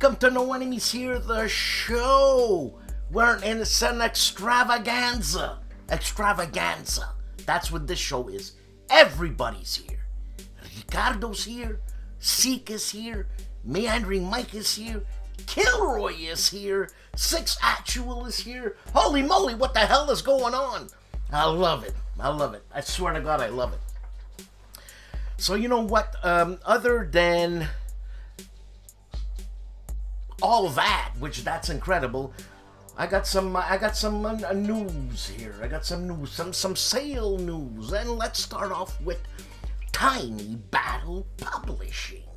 Welcome to No Enemies Here, the show. It's an extravaganza. That's what this show is. Everybody's here. Ricardo's here. Zeke is here. Meandering Mike is here. Kilroy is here. Six Actual is here. Holy moly, what the hell is going on? I love it. I swear to God, I love it. So you know what? Other than all that, which that's incredible, I got some news here. I got some news, some sale news, and let's start off with Tiny Battle Publishing.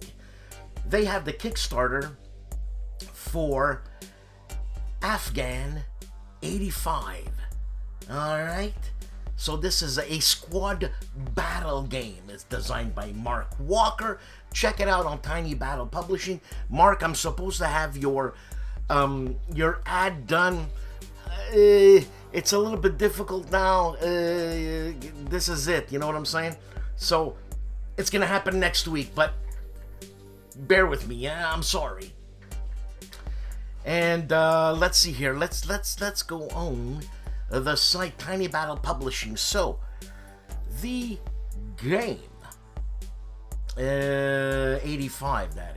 They have the Kickstarter for Afghan 85. All right. So this is a squad battle game. It's designed by Mark Walker. Check it out on Tiny Battle Publishing. Mark, I'm supposed to have your ad done. It's a little bit difficult now. This is it. You know what I'm saying? So it's gonna happen next week, but bear with me. Yeah, I'm sorry. And let's see here. Let's go on the site Tiny Battle Publishing. So the game 85, that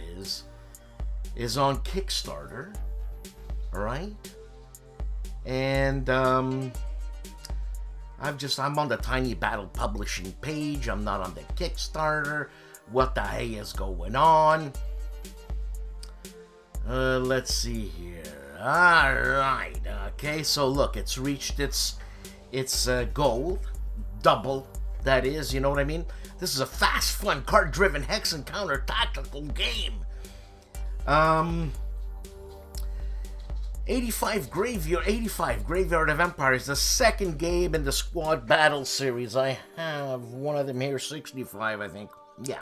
is on Kickstarter. All right. And I'm on the Tiny Battle Publishing page. I'm not on the Kickstarter. What the hey is going on? Let's see here. All right. Okay. So look, it's reached its goal, double. That is, you know what I mean. This is a fast, fun, card-driven hex encounter tactical game. 85 Graveyard of Empires, the second game in the squad battle series. I have one of them here, 65, I think. Yeah.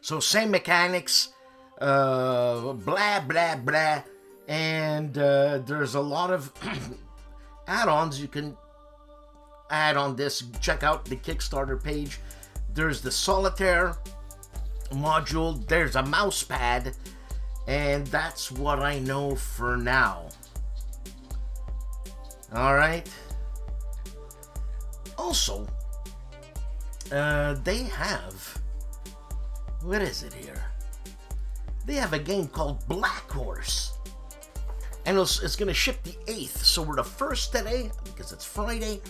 So same mechanics, blah, blah, blah. And there's a lot of add-ons you can add on this. Check out the Kickstarter page. There's the Solitaire module. There's a mouse pad. And that's what I know for now. Alright. Also, they have... What is it here? They have a game called Black Horse. And it's going to ship the 8th. So we're the 1st today, because it's Friday.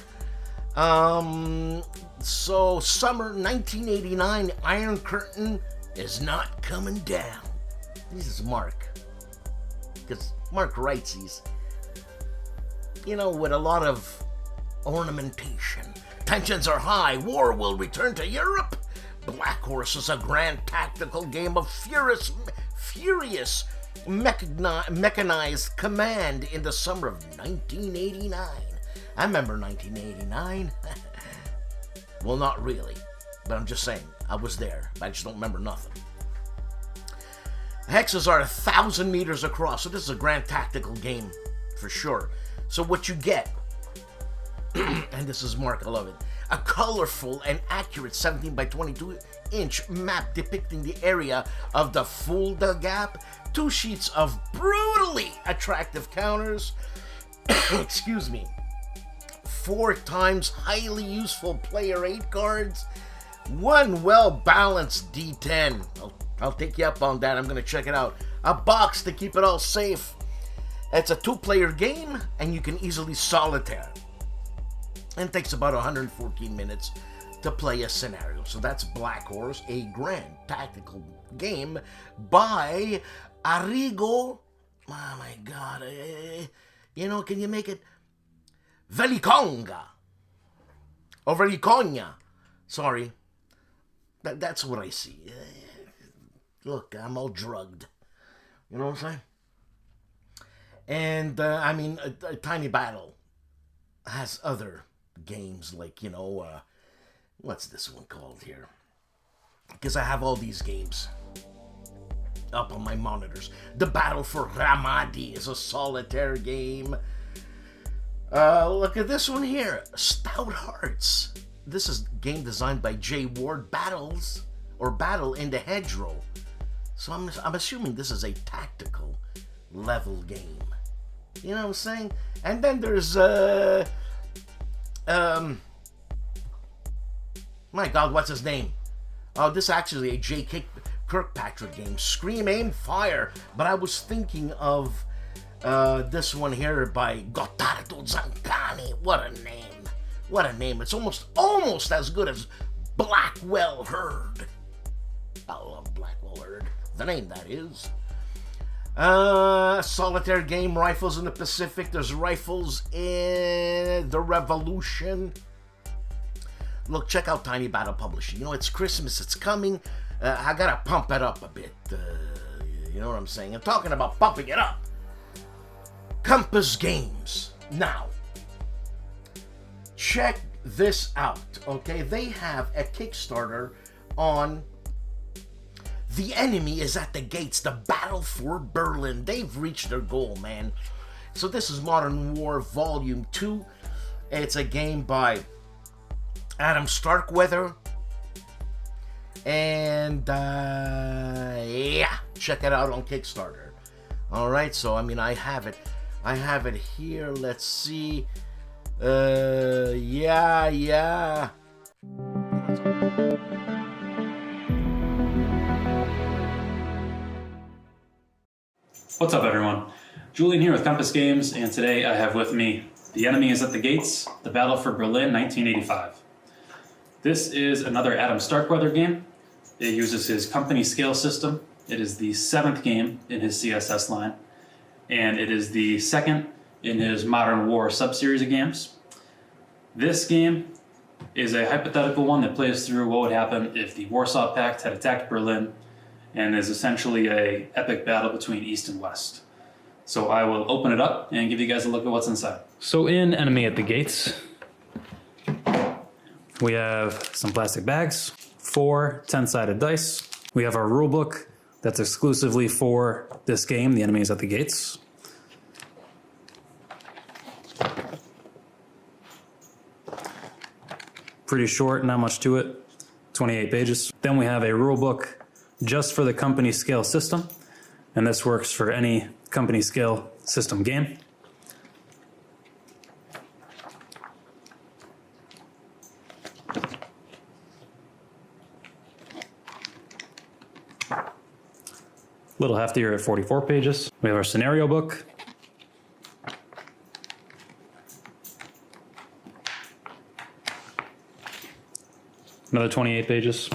So summer 1989, Iron Curtain is not coming down. This is Mark. Because Mark writes these, you know, with a lot of ornamentation. Tensions are high. War will return to Europe. Black Horse is a grand tactical game of furious mechanized command in the summer of 1989. I remember 1989. Well, not really, but I'm just saying, I was there. I just don't remember nothing. Hexes are 1,000 meters across, so this is a grand tactical game for sure. So what you get, and this is Mark, I love it, a colorful and accurate 17 by 22 inch map depicting the area of the Fulda Gap, 2 sheets of brutally attractive counters, excuse me, 4 times highly useful player 8 cards, 1 well-balanced D10. I'll take you up on that. I'm going to check it out. A box to keep it all safe. It's a 2-player game, and you can easily solitaire. And it takes about 114 minutes to play a scenario. So that's Black Horse, a grand tactical game by Arrigo. Oh my God. You know, can you make it? Velikonga. Or Velikogna. Sorry. That's what I see. Look, I'm all drugged. You know what I'm saying? And, I mean, a Tiny Battle has other games like, you know, what's this one called here? Because I have all these games up on my monitors. The Battle for Ramadi is a solitaire game. Look at this one here. Stout Hearts. This is a game designed by Jay Ward. Battle in the Hedgerow. So I'm assuming this is a tactical level game. You know what I'm saying? And then there's my God, what's his name? Oh, this is actually a J. Kirkpatrick game. Scream, Aim, Fire. But I was thinking of this one here by Gottardo Zancani. What a name. What a name. It's almost as good as Blackwell Herd. I love Blackwell Herd. The name, that is. Solitaire game, Rifles in the Pacific. There's Rifles in the Revolution. Look, check out Tiny Battle Publishing. You know, it's Christmas, it's coming. I gotta pump it up a bit. You know what I'm saying? I'm talking about pumping it up. Compass Games. Now, check this out, okay? They have a Kickstarter on The Enemy is at the Gates, the Battle for Berlin. They've reached their goal, man. So this is Modern War Volume 2. It's a game by Adam Starkweather. And, yeah, check it out on Kickstarter. Alright, so, I mean, I have it here. Let's see. Yeah. What's up, everyone? Julian here with Compass Games, and today I have with me The Enemy is at the Gates, The Battle for Berlin, 1985. This is another Adam Starkweather game. It uses his company scale system. It is the 7th game in his CSS line, and it is the 2nd in his Modern War subseries of games. This game is a hypothetical one that plays through what would happen if the Warsaw Pact had attacked Berlin, and is essentially an epic battle between East and West. So I will open it up and give you guys a look at what's inside. So in Enemy at the Gates, we have some plastic bags, 4 10-sided dice. We have our rule book that's exclusively for this game, The Enemy is at the Gates. Pretty short, not much to it, 28 pages. Then we have a rule book just for the company scale system, and this works for any company scale system game. Little heftier at 44 pages. We have our scenario book. Another 28 pages.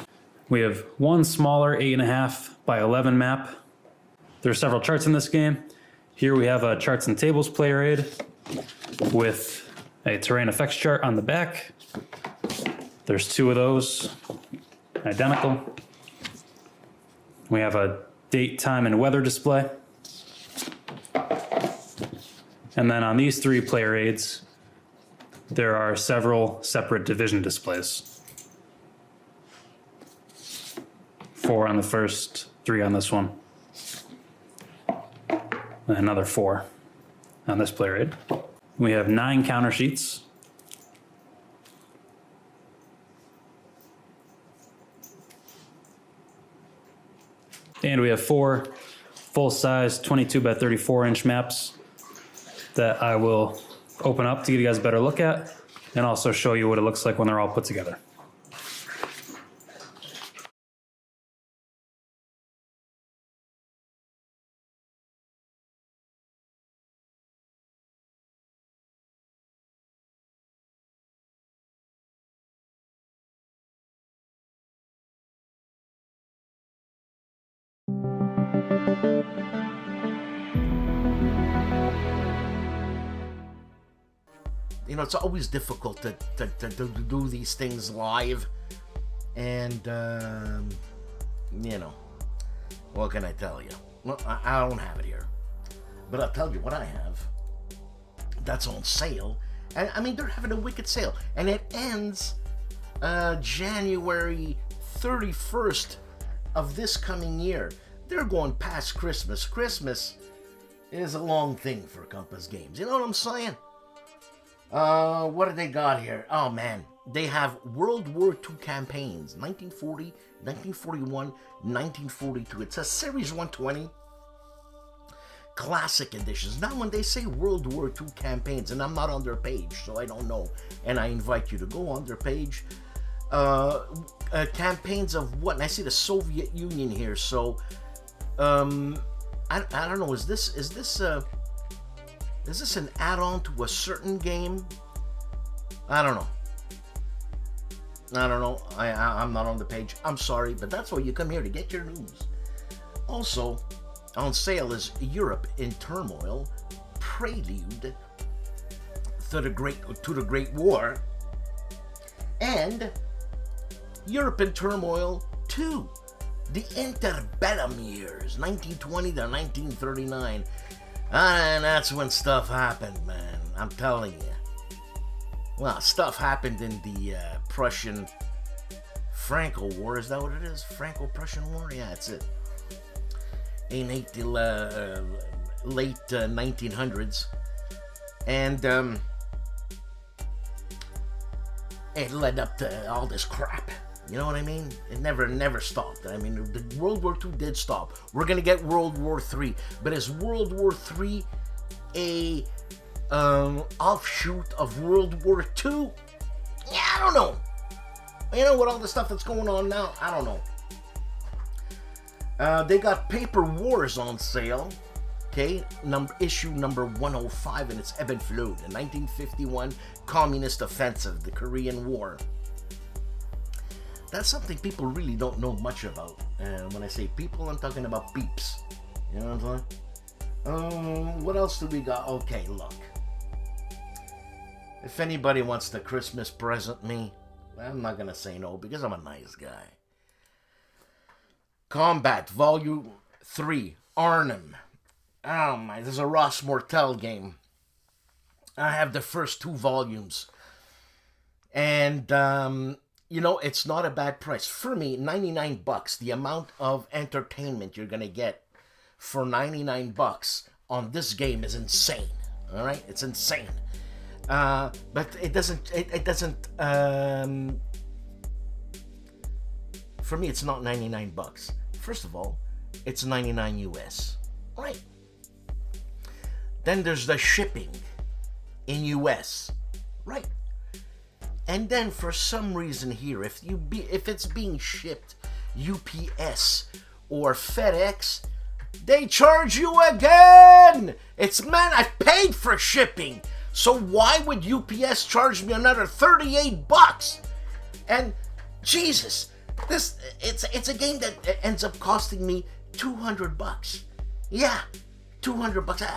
We have one smaller 8.5 by 11 map. There are several charts in this game. Here we have a charts and tables player aid with a terrain effects chart on the back. There's 2 of those, identical. We have a date, time, and weather display. And then on these 3 player aids, there are several separate division displays. 4 on the first, 3 on this one. And another 4 on this player aid. We have 9 counter sheets. And we have 4 full-size 22 by 34 inch maps that I will open up to give you guys a better look at, and also show you what it looks like when they're all put together. You know, it's always difficult to do these things live. And, you know, what can I tell you? Well, I don't have it here. But I'll tell you what I have. That's on sale. And, I mean, they're having a wicked sale. And it ends January 31st of this coming year. They're going past Christmas. Christmas is a long thing for Compass Games. You know what I'm saying? What do they got here? Oh, man. they have World War II campaigns, 1940, 1941, 1942. It says Series 120. Classic editions. Now, when they say World War II campaigns, and I'm not on their page, so I don't know, and I invite you to go on their page, campaigns of what? And I see the Soviet Union here, so I don't know. Is this an add-on to a certain game? I don't know. I'm not on the page. I'm sorry, but that's why you come here, to get your news. Also, on sale is Europe in Turmoil, Prelude to the Great War, and Europe in Turmoil 2, the Interbellum years, 1920 to 1939. And that's when stuff happened, man. I'm telling you. Well, stuff happened in the Prussian-Franco War. Is that what it is? Franco-Prussian War? Yeah, that's it. In late 1900s, and it led up to all this crap. You know what I mean? It never stopped. I mean, the World War II did stop. We're gonna get World War III, but is World War III a offshoot of World War II? Yeah, I don't know. You know, with all the stuff that's going on now, I don't know. They got Paper Wars on sale, okay? Issue number 105, and it's Ebb and Flow, the 1951 Communist Offensive, the Korean War. That's something people really don't know much about. And when I say people, I'm talking about peeps. You know what I'm saying? What else do we got? Okay, look. If anybody wants to Christmas present me, I'm not gonna say no, because I'm a nice guy. Combat Volume 3, Arnhem. Oh my, this is a Ross Mortel game. I have the first 2 volumes. And, you know, it's not a bad price. For me, $99, the amount of entertainment you're going to get for $99 on this game is insane. All right? It's insane. But it doesn't, for me, it's not $99. First of all, it's $99 US. Right. Then there's the shipping in US. Right. And then for some reason here, if it's being shipped UPS or FedEx, they charge you again. Man, I paid for shipping. So why would UPS charge me another $38? And Jesus, it's a game that ends up costing me $200. Yeah, $200.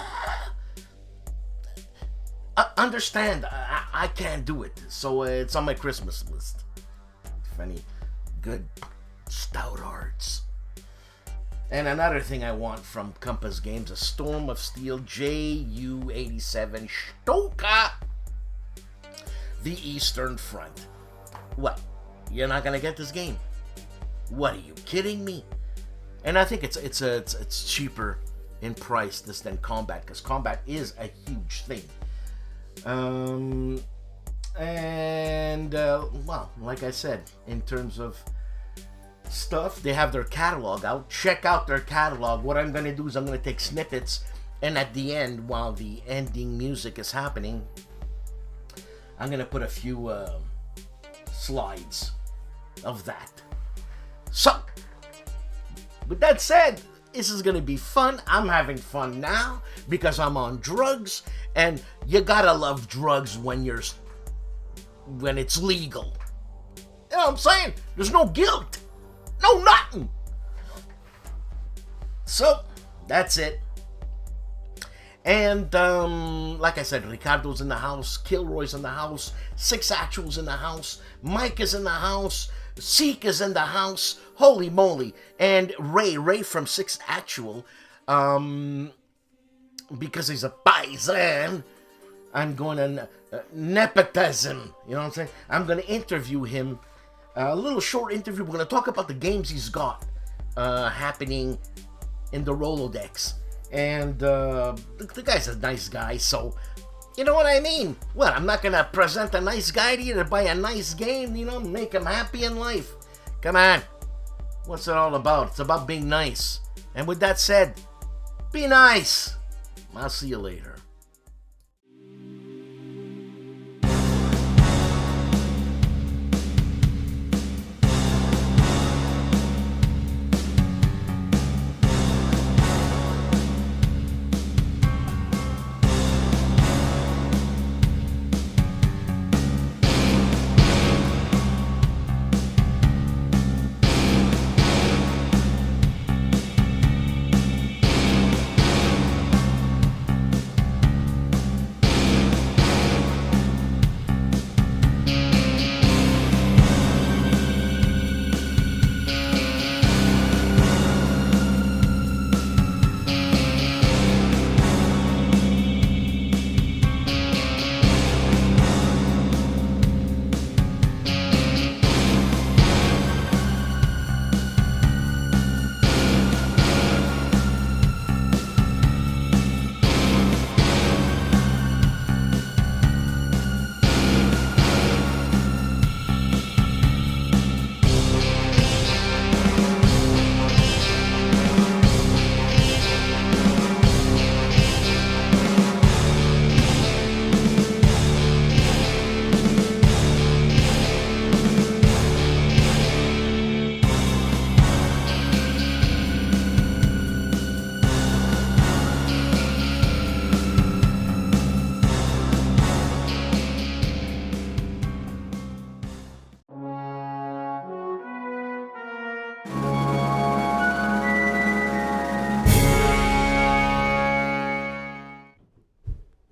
Understand, I can't do it, so it's on my Christmas list. If any good stout hearts. And another thing I want from Compass Games, a Storm of Steel JU-87 Stuka, the Eastern Front. What? You're not gonna get this game? What, are you kidding me? And I think it's cheaper in price than Combat, because Combat is a huge thing. Well, like I said, in terms of stuff, they have their catalog out. Check out their catalog. What I'm gonna do is I'm gonna take snippets, and at the end, while the ending music is happening, I'm gonna put a few slides of that. So, with that said, this is gonna be fun. I'm having fun now because I'm on drugs, and you gotta love drugs when it's legal. You know what I'm saying? There's no guilt. No nothing. So, that's it. And, like I said, Ricardo's in the house, KilRoy's in the house, 6 Actual's in the house, Mike is in the house, Seek is in the house, holy moly, and Ray from 6 Actual, because he's a paisan, I'm going to nepotism, you know what I'm saying? I'm going to interview him, a little short interview. We're going to talk about the games he's got happening in the Rolodex. And the guy's a nice guy, so You know what I mean? What, I'm not gonna present a nice guy to you to buy a nice game, make him happy in life? Come on. What's it all about? It's about being nice. And with that said, be nice. I'll see you later.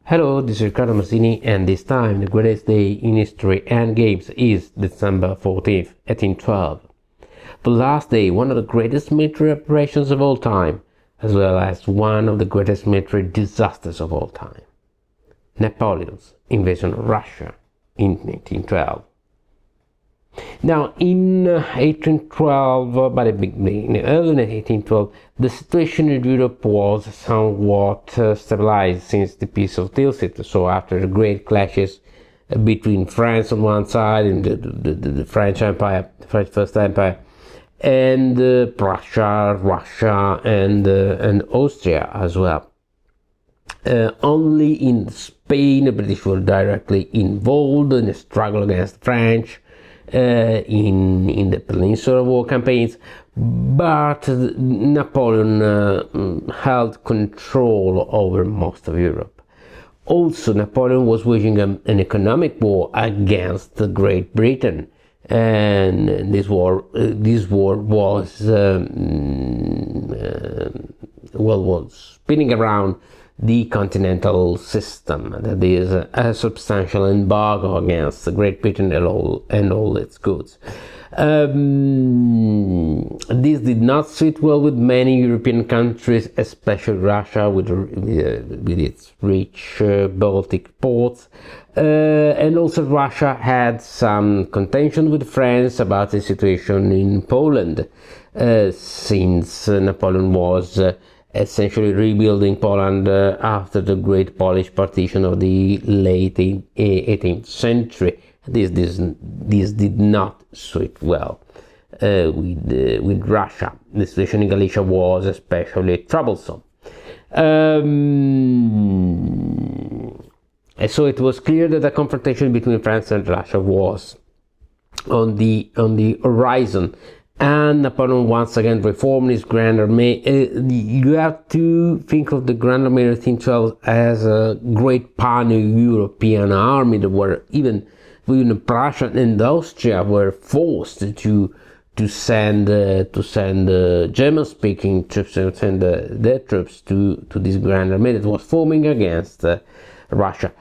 Hello, this is Riccardo Mazzini, and this time the greatest day in history and games is December 14th, 1812. The last day, one of the greatest military operations of all time, as well as one of the greatest military disasters of all time. Napoleon's invasion of Russia in 1812. Now, in 1812, by the beginning, early in 1812, the situation in Europe was somewhat stabilized since the Peace of Tilsit. So, after the great clashes between France on one side and the French Empire, the French First Empire, and Prussia, Russia, and Austria as well. Only in Spain, the British were directly involved in a struggle against the French. In the Peninsular War campaigns, but Napoleon held control over most of Europe. Also, Napoleon was waging an economic war against Great Britain, and this war was spinning around the continental system, that is a substantial embargo against Great Britain and all its goods. This did not sit well with many European countries, especially Russia with its rich Baltic ports, and also Russia had some contention with France about the situation in Poland, since Napoleon was essentially rebuilding Poland after the Great Polish Partition of the late 18th century. This did not suit well with Russia. The situation in Galicia was especially troublesome. And so it was clear that a confrontation between France and Russia was on the horizon. And Napoleon once again reformed his Grand Army. You have to think of the Grand Army of 1812 as a great pan-European army that were even Prussia and Austria were forced to send German-speaking troops, to send their troops to this Grand Army that was forming against Russia.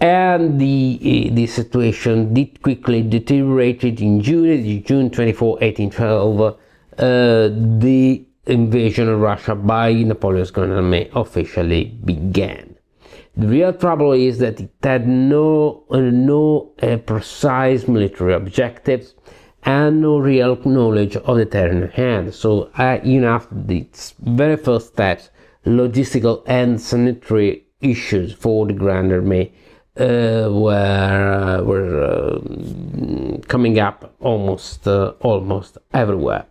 And the situation did quickly deteriorate. In June 24, 1812, the invasion of Russia by Napoleon's Grand Army officially began. The real trouble is that it had no precise military objectives and no real knowledge of the terrain at hand. So even after its very first steps, logistical and sanitary issues for the Grand Army were coming up almost everywhere.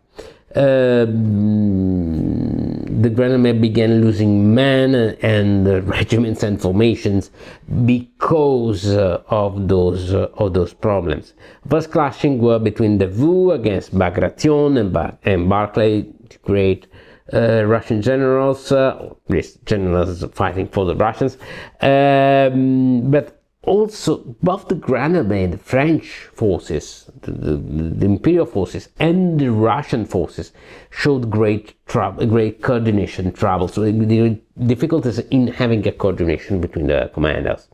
The Grand Army began losing men and regiments and formations because of those problems. First clashing were between Davout against Bagration and Barclay to create Russian generals, generals fighting for the Russians, but also both the Grand Army, the French forces, the imperial forces, and the Russian forces showed great coordination trouble. So there were difficulties in having a coordination between the commanders.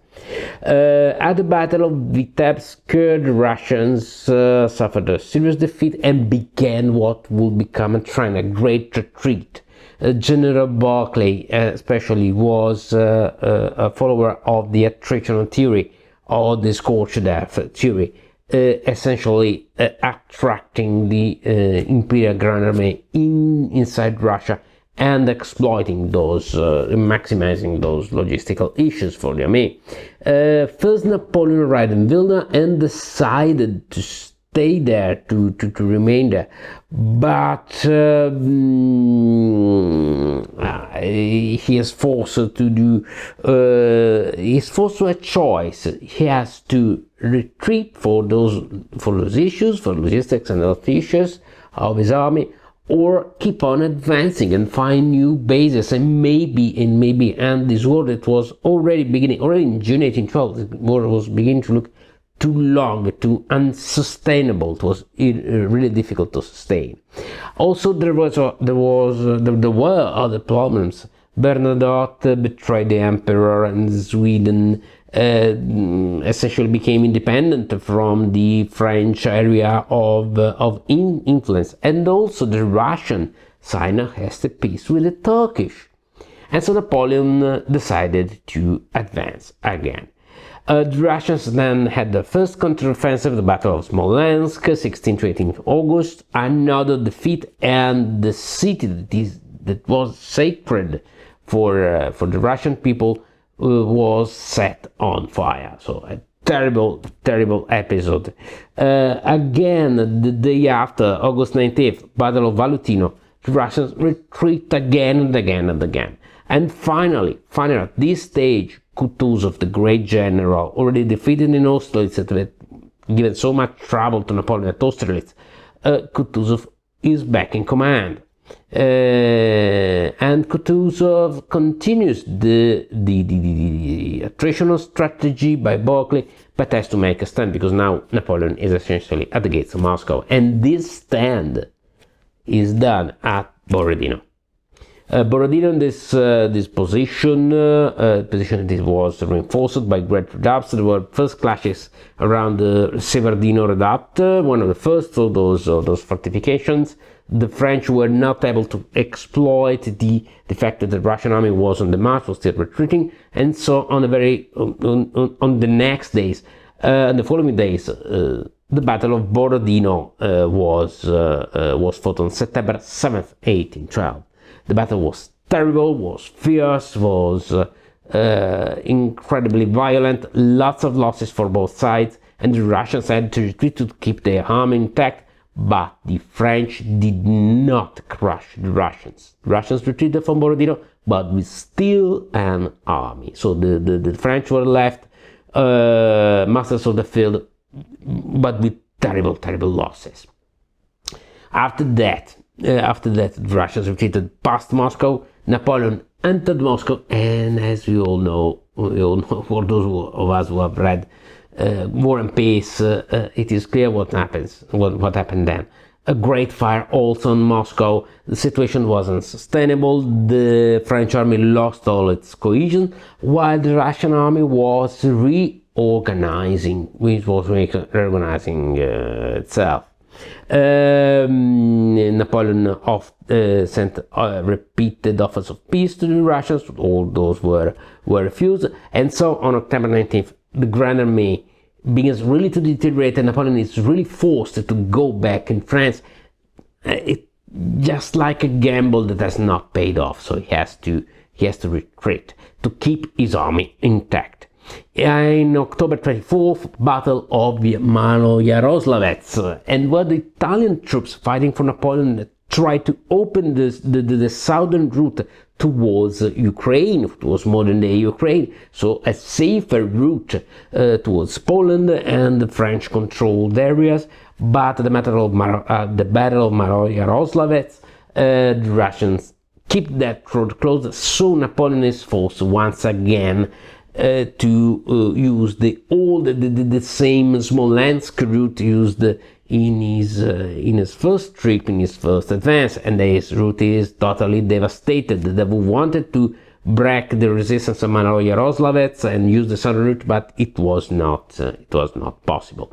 At the Battle of Vitebsk, the Russians suffered a serious defeat and began what would become a trend, a great retreat. General Barclay especially was a follower of the attritional theory or the scorched earth theory, essentially attracting the Imperial Grand Army inside Russia and exploiting those, maximizing those logistical issues for the army. First, Napoleon arrived in Vilna and decided to stay there, to remain there, but he is forced to do, he's forced to a choice. He has to retreat for those issues, for logistics and other issues of his army, or keep on advancing and find new bases, and maybe end this war that was already in June 1812. The war was beginning to look too long, too unsustainable. It was really difficult to sustain. Also, there were other problems. Bernadotte betrayed the emperor, and Sweden essentially became independent from the French area of influence, and also the Russian signed a hasty peace with the Turkish, and so Napoleon decided to advance again. The Russians then had the first counteroffensive, the Battle of Smolensk, 16 to 18 August, another defeat, and the city that was sacred for the Russian people was set on fire. So a terrible episode. Again, the day after, August 19th, Battle of Valutino, the Russians retreat again and again and again. And finally, at this stage, Kutuzov, the great general, already defeated in Austerlitz, that had given so much trouble to Napoleon at Austerlitz, Kutuzov is back in command. And Kutuzov continues the attritional strategy by Barclay, but has to make a stand, because now Napoleon is essentially at the gates of Moscow, and this stand is done at Borodino. Borodino, this position that was reinforced by great redoubts. There were first clashes around the Severdino Redoubt, one of the first of those fortifications. The French were not able to exploit the fact that the Russian army was on the march, was still retreating, and so on the next days, the following days, the Battle of Borodino was fought on September 7th, 1812. The battle was terrible, was fierce, was incredibly violent, lots of losses for both sides, and the Russians had to retreat to keep their army intact, but the French did not crush the Russians. The Russians retreated from Borodino, but with still an army. So the French were left masters of the field, but with terrible losses. After that, the Russians retreated past Moscow. Napoleon entered Moscow, and as we all know, for those of us who have read War and Peace, it is clear what happened then. A great fire also in Moscow. The situation was unsustainable. The French army lost all its cohesion, while the Russian army was reorganizing itself. Napoleon sent repeated offers of peace to the Russians. All those were refused, and so on October 19th, the Grand Army begins really to deteriorate, and Napoleon is really forced to go back in France. It's just like a gamble that has not paid off, so he has to retreat to keep his army intact. In October 24th, Battle of Malojaroslavets, and where the Italian troops fighting for Napoleon tried to open the southern route towards Ukraine, towards modern-day Ukraine, so a safer route towards Poland and the French-controlled areas. But the Battle of Malojaroslavets, the Russians keep that road closed, so Napoleon is forced once again to use the same Smolensk route used in his first trip, in his first advance, and this route is totally devastated. They wanted to break the resistance of Malojaroslavets and use the southern route, but it was not possible,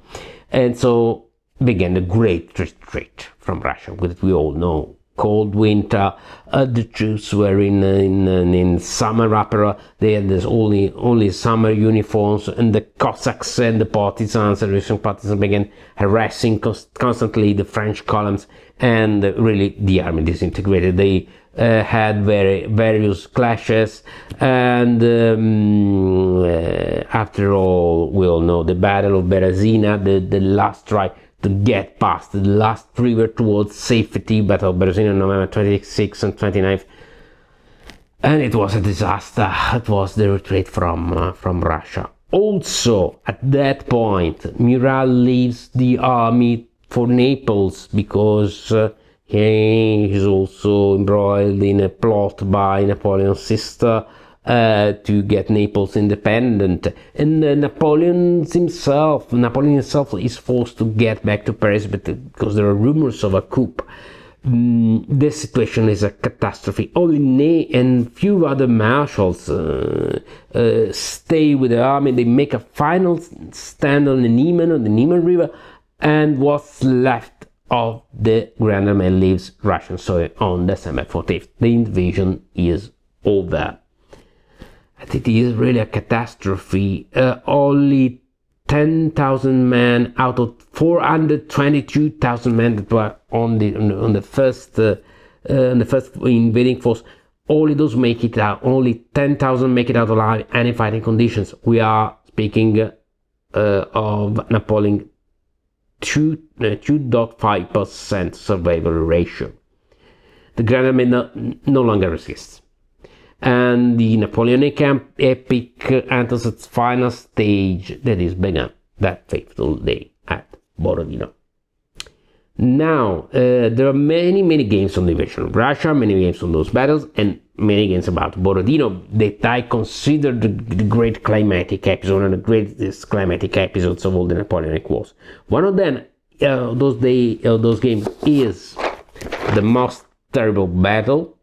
and so began the Great Retreat from Russia, which we all know. Cold winter, the troops were in summer apparel. They had only summer uniforms, and the Cossacks and the partisans, the Russian partisans, began harassing constantly the French columns, and really the army disintegrated. They had various clashes, and after all, we all know the Battle of Berezina, the last try to get past the last river towards safety. Battle of Berezina, November 26th and 29th, and it was a disaster. It was the retreat from Russia. Also, at that point, Murat leaves the army for Naples because he is also embroiled in a plot by Napoleon's sister to get Naples independent, and Napoleon himself is forced to get back to Paris, but because there are rumors of a coup. The situation is a catastrophe. Only Ney and few other marshals stay with the army. They make a final stand on the Niemen River, and what's left of the Grand Army leaves Russian soil on December 14th. The invasion is over. It is really a catastrophe. Only 10,000 men out of 422,000 men that were on the first invading force. Only those make it out. Only 10,000 make it out alive. Any fighting conditions. We are speaking of Napoleon 2.5% survival ratio. The Grand Army no longer resists, and the Napoleonic epic enters its final stage that is begun that fateful day at Borodino. Now, there are many games on the invasion of Russia, many games on those battles, and many games about Borodino that I consider the great climatic episode, one of the greatest climatic episodes of all the Napoleonic Wars. One of them, those games, is the most terrible battle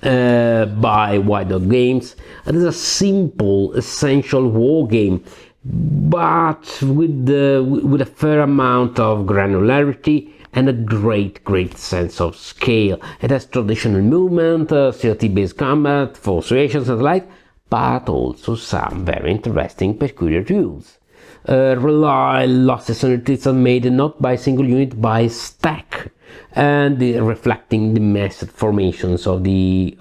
by White Dog Games. It is a simple, essential war game, but with a fair amount of granularity and a great sense of scale. It has traditional movement, CRT-based combat, force reactions and the like, but also some very interesting peculiar rules. Losses and retreats are made not by single unit, by stack, and reflecting the massive formations of the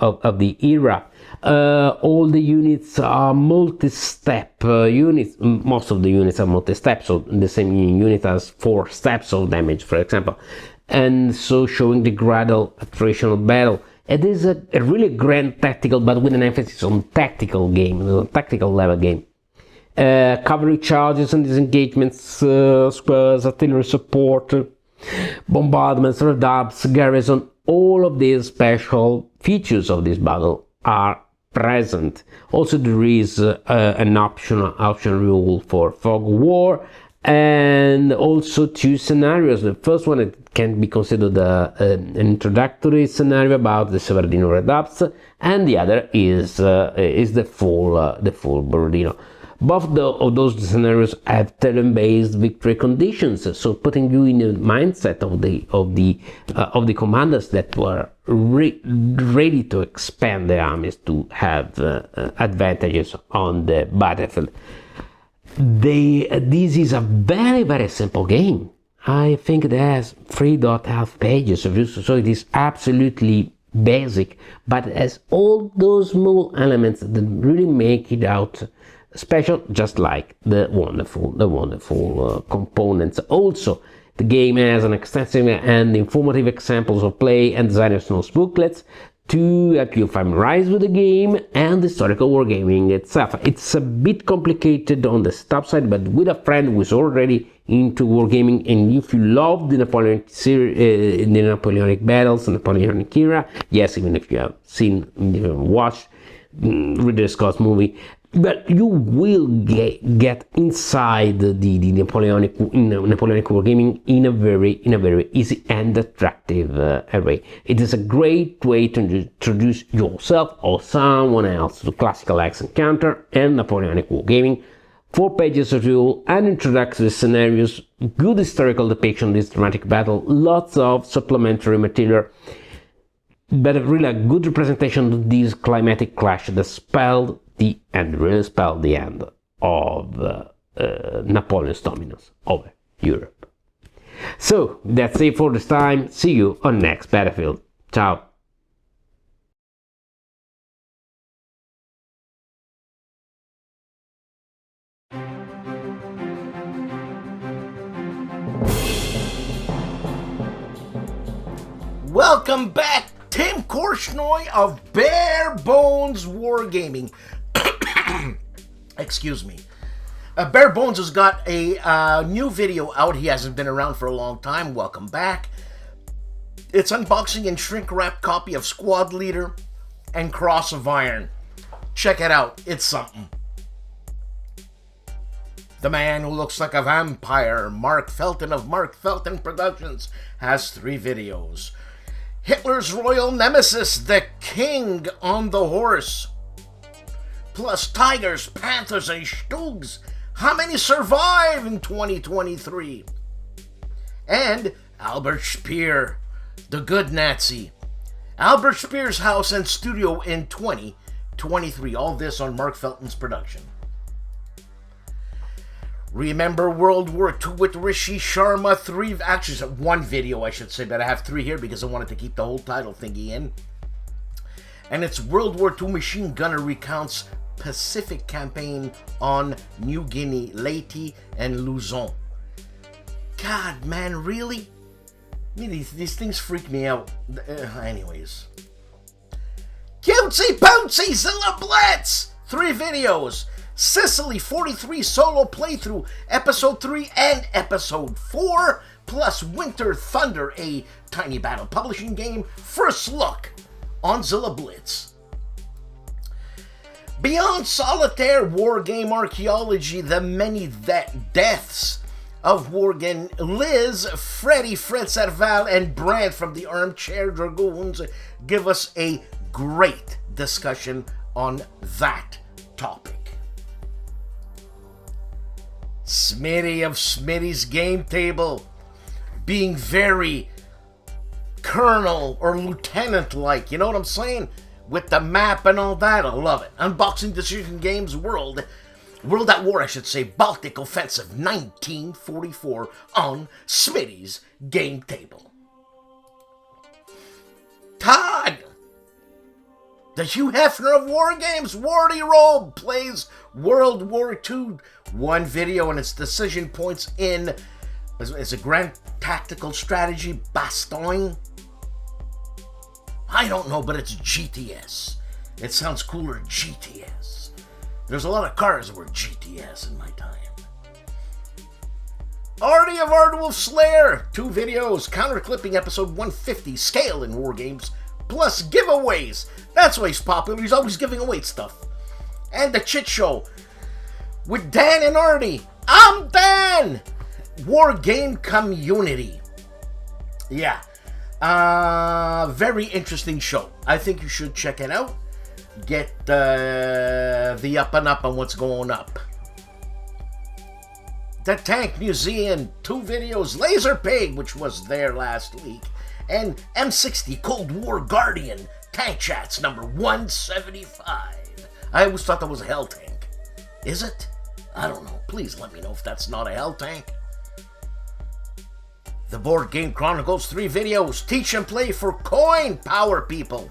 era. All the units are multi-step units. Most of the units are multi-step, so the same unit has 4 steps of damage, for example, and so showing the gradual attritional battle. It is a really grand tactical, but with an emphasis on tactical game, tactical level game. Cavalry charges and disengagements, squares, artillery support, bombardments, redoubts, garrison, all of these special features of this battle are present. Also, there is an option rule for fog of war, and also 2 scenarios. The first one, it can be considered an introductory scenario about the Severdino redoubts, and the other is the full Borodino. Both of those scenarios have turn-based victory conditions, so putting you in the mindset of the commanders that were ready to expand their armies to have advantages on the battlefield. This is a very simple game. I think it has 3.5 pages of use, so it is absolutely basic, but it has all those small elements that really make it out special, just like the wonderful components. Also, the game has an extensive and informative examples of play and designers' notes booklets to help you familiarize with the game and historical wargaming itself. It's a bit complicated on the stop side, but with a friend who is already into wargaming, and if you love the Napoleonic series, the Napoleonic battles, the Napoleonic era, yes, even if you have watched Ridley Scott's movie, but you will get inside the Napoleonic wargaming in a very easy and attractive way. It is a great way to introduce yourself or someone else to classical axe encounter and Napoleonic wargaming. 4 pages of rule and introductory scenarios, good historical depiction of this dramatic battle, lots of supplementary material, but really a good representation of this climatic clash that spelled the end of Napoleon's dominance over Europe. So that's it for this time. See you on next battlefield. Ciao. Welcome back, Tim Korchnoi of Bare Bones Wargaming. Excuse me. Bare Bones has got a new video out. He hasn't been around for a long time. Welcome back. It's unboxing and shrink wrap copy of Squad Leader and Cross of Iron. Check it out. It's something. The man who looks like a vampire, Mark Felton of Mark Felton Productions, has 3 videos. Hitler's royal nemesis, the King on the Horse. Plus tigers, panthers, and stugs. How many survive in 2023? And Albert Speer, the good Nazi. Albert Speer's house and studio in 2023. All this on Mark Felton's production. Remember World War II with Rishi Sharma? 3, actually 1 video I should say, but I have 3 here because I wanted to keep the whole title thingy in. And it's World War II Machine Gunner recounts Pacific campaign on New Guinea, Leyte, and Luzon. God, man, really? These things freak me out. Anyways. Cutesy Pouncy Zilla Blitz! 3 videos. Sicily 43 solo playthrough, episode 3 and episode 4, plus Winter Thunder, a Tiny Battle publishing game. First look on Zilla Blitz. Beyond Solitaire war game archaeology, the many deaths of Worgen, Liz, Freddy, Fred Serval, and Brand from the Armchair Dragoons give us a great discussion on that topic. Smitty of Smitty's Game Table, being very colonel or lieutenant-like, you know what I'm saying? With the map and all that, I love it. Unboxing Decision Games World at War, I should say, Baltic Offensive 1944 on Smitty's Game Table. Todd, the Hugh Hefner of War Games, Wardy Robe, plays World War II. 1 video and its decision points in is a grand tactical strategy Bastogne. I don't know, but it's GTS. It sounds cooler, GTS. There's a lot of cars that were GTS in my time. Artie of ARDWULF'S Lair, 2 videos, counterclipping episode 150, scale in war games, plus giveaways. That's why he's popular, he's always giving away stuff. And the Chit Show with Dan and Artie. I'm Dan! War Game Community. Yeah. Very interesting show. I think you should check it out. Get the up and up on what's going up. The Tank Museum, 2 videos. Laser Pig, which was there last week. And M60 Cold War Guardian. Tank Chats number 175. I always thought that was a Hell Tank. Is it? I don't know. Please let me know if that's not a Hell Tank. The Board Game Chronicles, 3 videos. Teach and play for coin power people.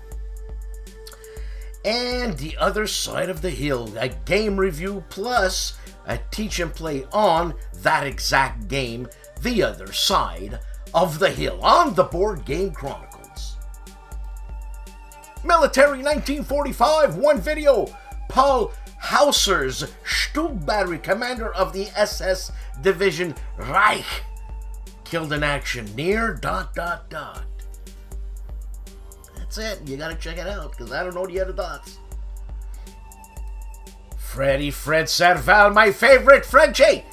And The Other Side of the Hill, a game review plus a teach and play on that exact game, The Other Side of the Hill, on the Board Game Chronicles. Military 1945, one video. Paul Hauser's Stub battery, commander of the SS Division Reich, killed in action near ... That's it. You gotta check it out, because I don't know the other dots. Fred Serval, my favorite Frenchie!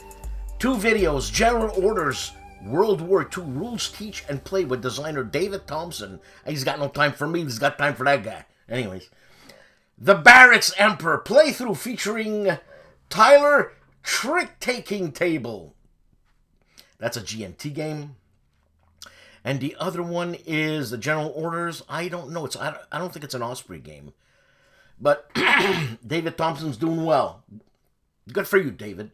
2 videos, General Orders, World War II, rules, teach, and play with designer David Townsend. He's got no time for me, he's got time for that guy. Anyways. The Barracks Emperor, playthrough featuring Tyler Trick-Taking Table. That's a GMT game. And the other one is the General Orders. I don't know. I don't think it's an Osprey game. But David Thompson's doing well. Good for you, David.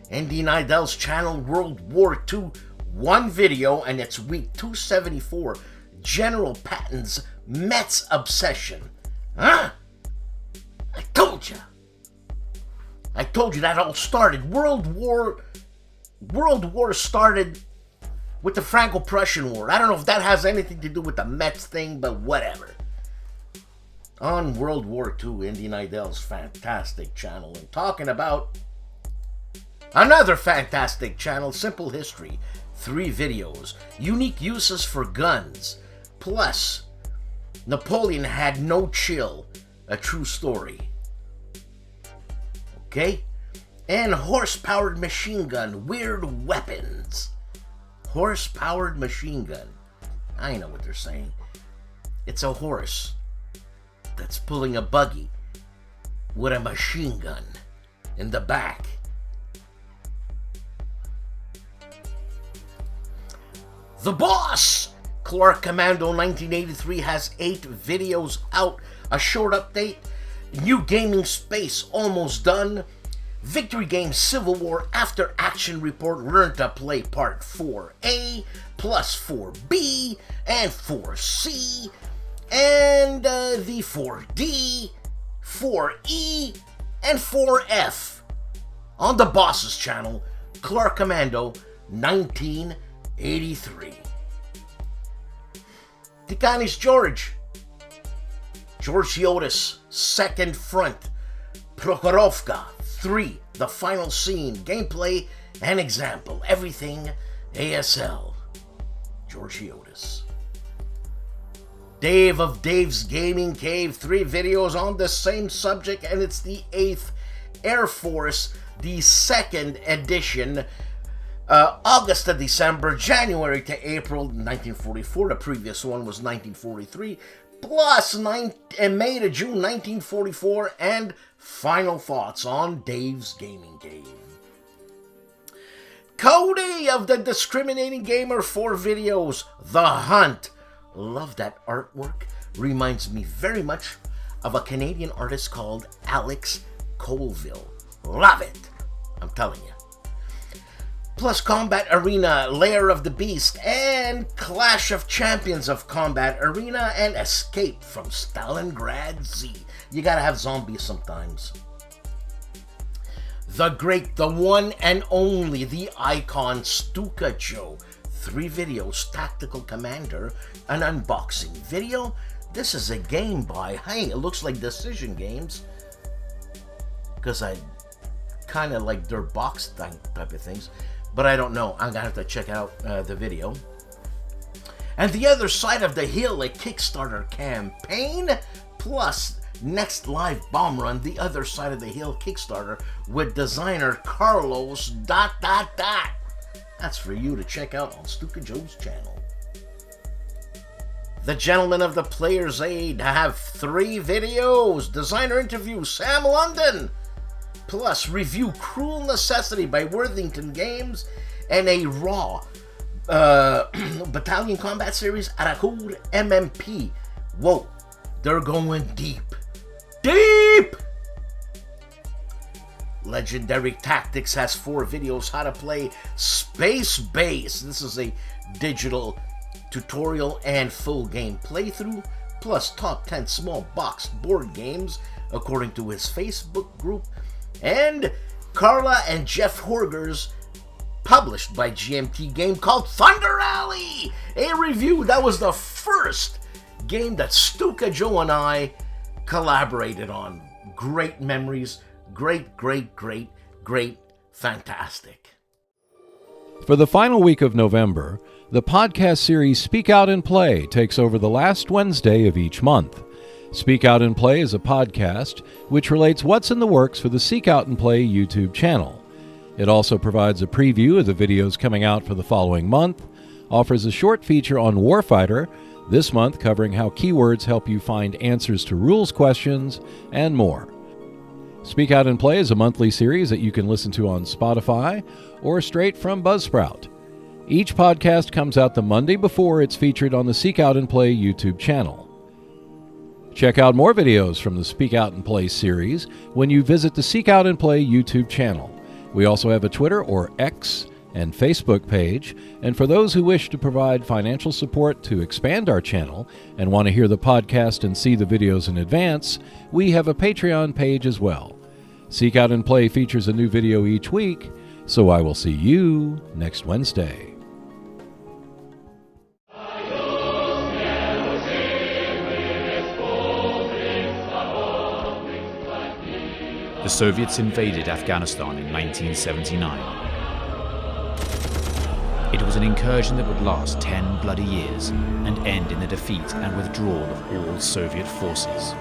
Andy Nidell's channel, World War II, one video, and it's week 274. General Patton's Metz Obsession. Huh? I told you. I told you that all started. World War started with the Franco-Prussian War. I don't know if that has anything to do with the Metz thing, but whatever. On World War II, Andy Nidell's fantastic channel. And talking about another fantastic channel, Simple History. 3 videos. Unique uses for guns. Plus, Napoleon had no chill. A true story. Okay? And horse-powered machine gun. Weird weapons. Horse-powered machine gun. I know what they're saying. It's a horse that's pulling a buggy with a machine gun in the back. The Boss! Clark Commando 1983 has 8 videos out. A short update. New gaming space almost done. Victory Game Civil War After Action Report Learn to Play Part 4A plus 4B and 4C and the 4D, 4E, and 4F on the Boss's channel, Clark Commando 1983. Tikanis George Chiotis, Second Front, Prokhorovka 3, The Final Scene, Gameplay and Example, Everything ASL, George Chiotis. Dave of Dave's Gaming Cave, 3 videos on the same subject, and it's the 8th Air Force, the 2nd edition, August to December, January to April 1944. The previous one was 1943, plus May to June 1944, and final thoughts on Dave's Gaming Cave. Cody of the Discriminating Gamer, 4 videos. The Hunt. Love that artwork. Reminds me very much of a Canadian artist called Alex Colville. Love it. I'm telling you. Plus Combat Arena, Lair of the Beast, and Clash of Champions of Combat Arena, and Escape from Stalingrad Z. You gotta have zombies sometimes. The great, the one and only, the icon STUKAJOE. 3 videos, Tactical Commander, an unboxing video. This is a game by, hey, it looks like Decision Games, because I kind of like their box type of things, but I don't know. I'm gonna have to check out the video. And The Other Side of the Hill, a Kickstarter campaign, plus next live bomb run, The Other Side of the Hill Kickstarter with designer CARROLL. That's for you to check out on STUKAJOE's channel. The Gentlemen of the Player's Aid have 3 videos. Designer interview, Sam London. Plus review Cruel Necessity by Worthington Games. And a Raw Battalion Combat Series Arakur MMP. Whoa, they're going deep. Deep! Legendary Tactics has 4 videos how to play Space Base. This is a digital tutorial and full game playthrough, plus top 10 small boxed board games, according to his Facebook group, and Carla and Jeff Horger's published by GMT game called Thunder Alley, a review that was the first game that STUKAJOE and I collaborated on. Great memories, great, fantastic. For the final week of November, the podcast series Speak Out and Play takes over the last Wednesday of each month. Speak Out and Play is a podcast which relates what's in the works for the Seek Out and Play YouTube channel. It also provides a preview of the videos coming out for the following month, offers a short feature on Warfighter, this month covering how keywords help you find answers to rules questions, and more. Speak Out and Play is a monthly series that you can listen to on Spotify or straight from Buzzsprout. Each podcast comes out the Monday before it's featured on the Seek Out and Play YouTube channel. Check out more videos from the Speak Out and Play series when you visit the Seek Out and Play YouTube channel. We also have a Twitter or X and Facebook page, and for those who wish to provide financial support to expand our channel and want to hear the podcast and see the videos in advance, we have a Patreon page as well. Seek Out and Play features a new video each week, so I will see you next Wednesday. The Soviets invaded Afghanistan in 1979. It was an incursion that would last 10 bloody years and end in the defeat and withdrawal of all Soviet forces.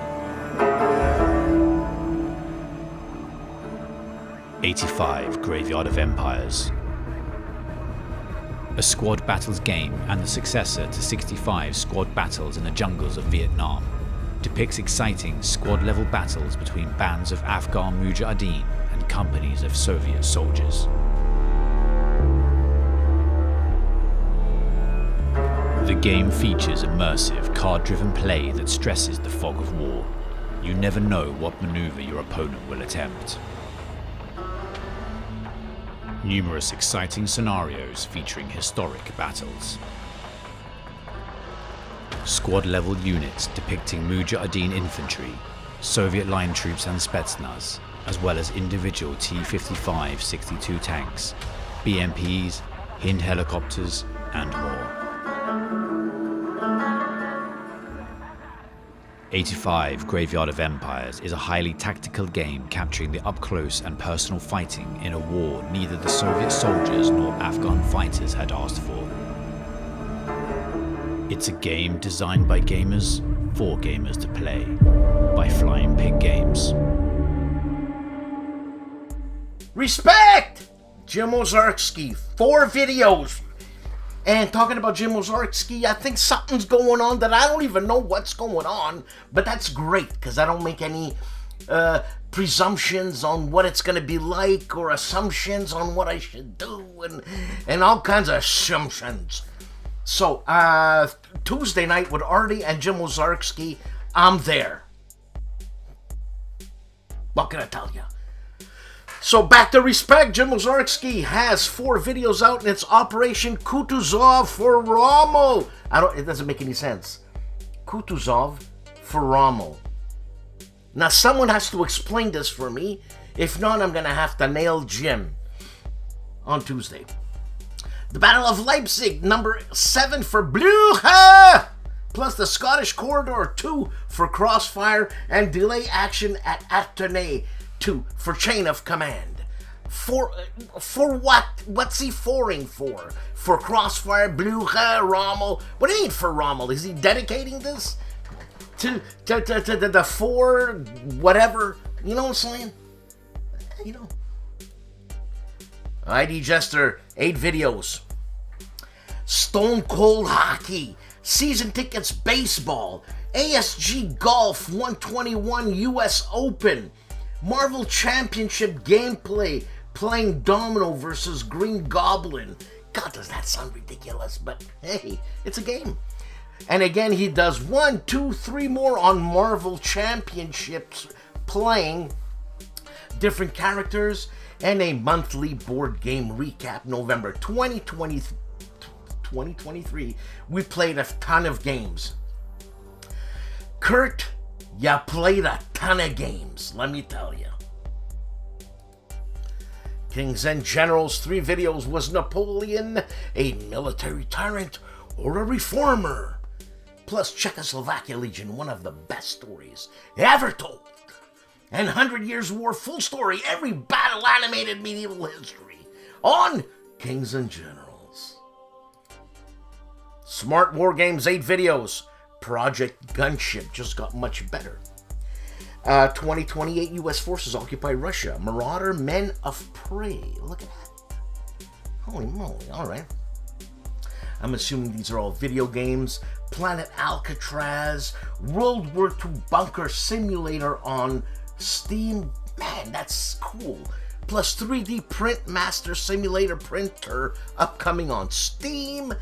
85 Graveyard of Empires. A squad battles game and the successor to 65 squad battles in the jungles of Vietnam, depicts exciting squad-level battles between bands of Afghan mujahideen and companies of Soviet soldiers. The game features immersive, card-driven play that stresses the fog of war. You never know what maneuver your opponent will attempt. Numerous exciting scenarios featuring historic battles. Squad-level units depicting Mujahideen infantry, Soviet line troops and Spetsnaz, as well as individual T-55-62 tanks, BMPs, Hind helicopters, and more. 85 Graveyard of Empires is a highly tactical game capturing the up-close and personal fighting in a war neither the Soviet soldiers nor Afghan fighters had asked for. It's a game designed by gamers, for gamers to play, by Flying Pig Games. Respect! Jim Ozarski, 4 videos. And talking about Jim Ozarski, I think something's going on that I don't even know what's going on, but that's great, because I don't make any presumptions on what it's going to be like, or assumptions on what I should do, and all kinds of assumptions. So, Tuesday night with Artie and Jim Ozarski, I'm there. What can I tell you? So, back to Respect. Jim Ozarski has 4 videos out, and it's Operation Kutuzov for Rommel. It doesn't make any sense. Kutuzov for Rommel. Now, someone has to explain this for me. If not, I'm going to have to nail Jim on Tuesday. The Battle of Leipzig, number 7 for Blücher, plus the Scottish Corridor 2 for Crossfire, and delay action at Artenay 2 for Chain of Command. For what? What's he foring for? For Crossfire, Blücher, Rommel? What do you mean for Rommel? Is he dedicating this to the 4 whatever? You know what I'm saying? You know. ID Jester, 8 videos. Stone Cold Hockey, Season Tickets Baseball, ASG Golf 121 US Open, Marvel Championship Gameplay, playing Domino versus Green Goblin. God, does that sound ridiculous, but hey, it's a game. And again, he does 1, 2, 3 more on Marvel Championships, playing different characters, and a monthly board game recap. November 2023, we played a ton of games. Kurt, ya played a ton of games, let me tell you. Kings and Generals 3 videos. Was Napoleon a military tyrant or a reformer? Plus Czechoslovakia Legion, one of the best stories ever told. And 100 Years War full story, every battle animated medieval history on Kings and Generals. Smart War Games 8 videos. Project Gunship just got much better. 2028 U.S. forces occupy Russia. Marauder Men of Prey. Look at that. Holy moly, alright. I'm assuming these are all video games. Planet Alcatraz. World War II Bunker Simulator on Steam. Man, that's cool. Plus 3D Print Master Simulator Printer upcoming on Steam.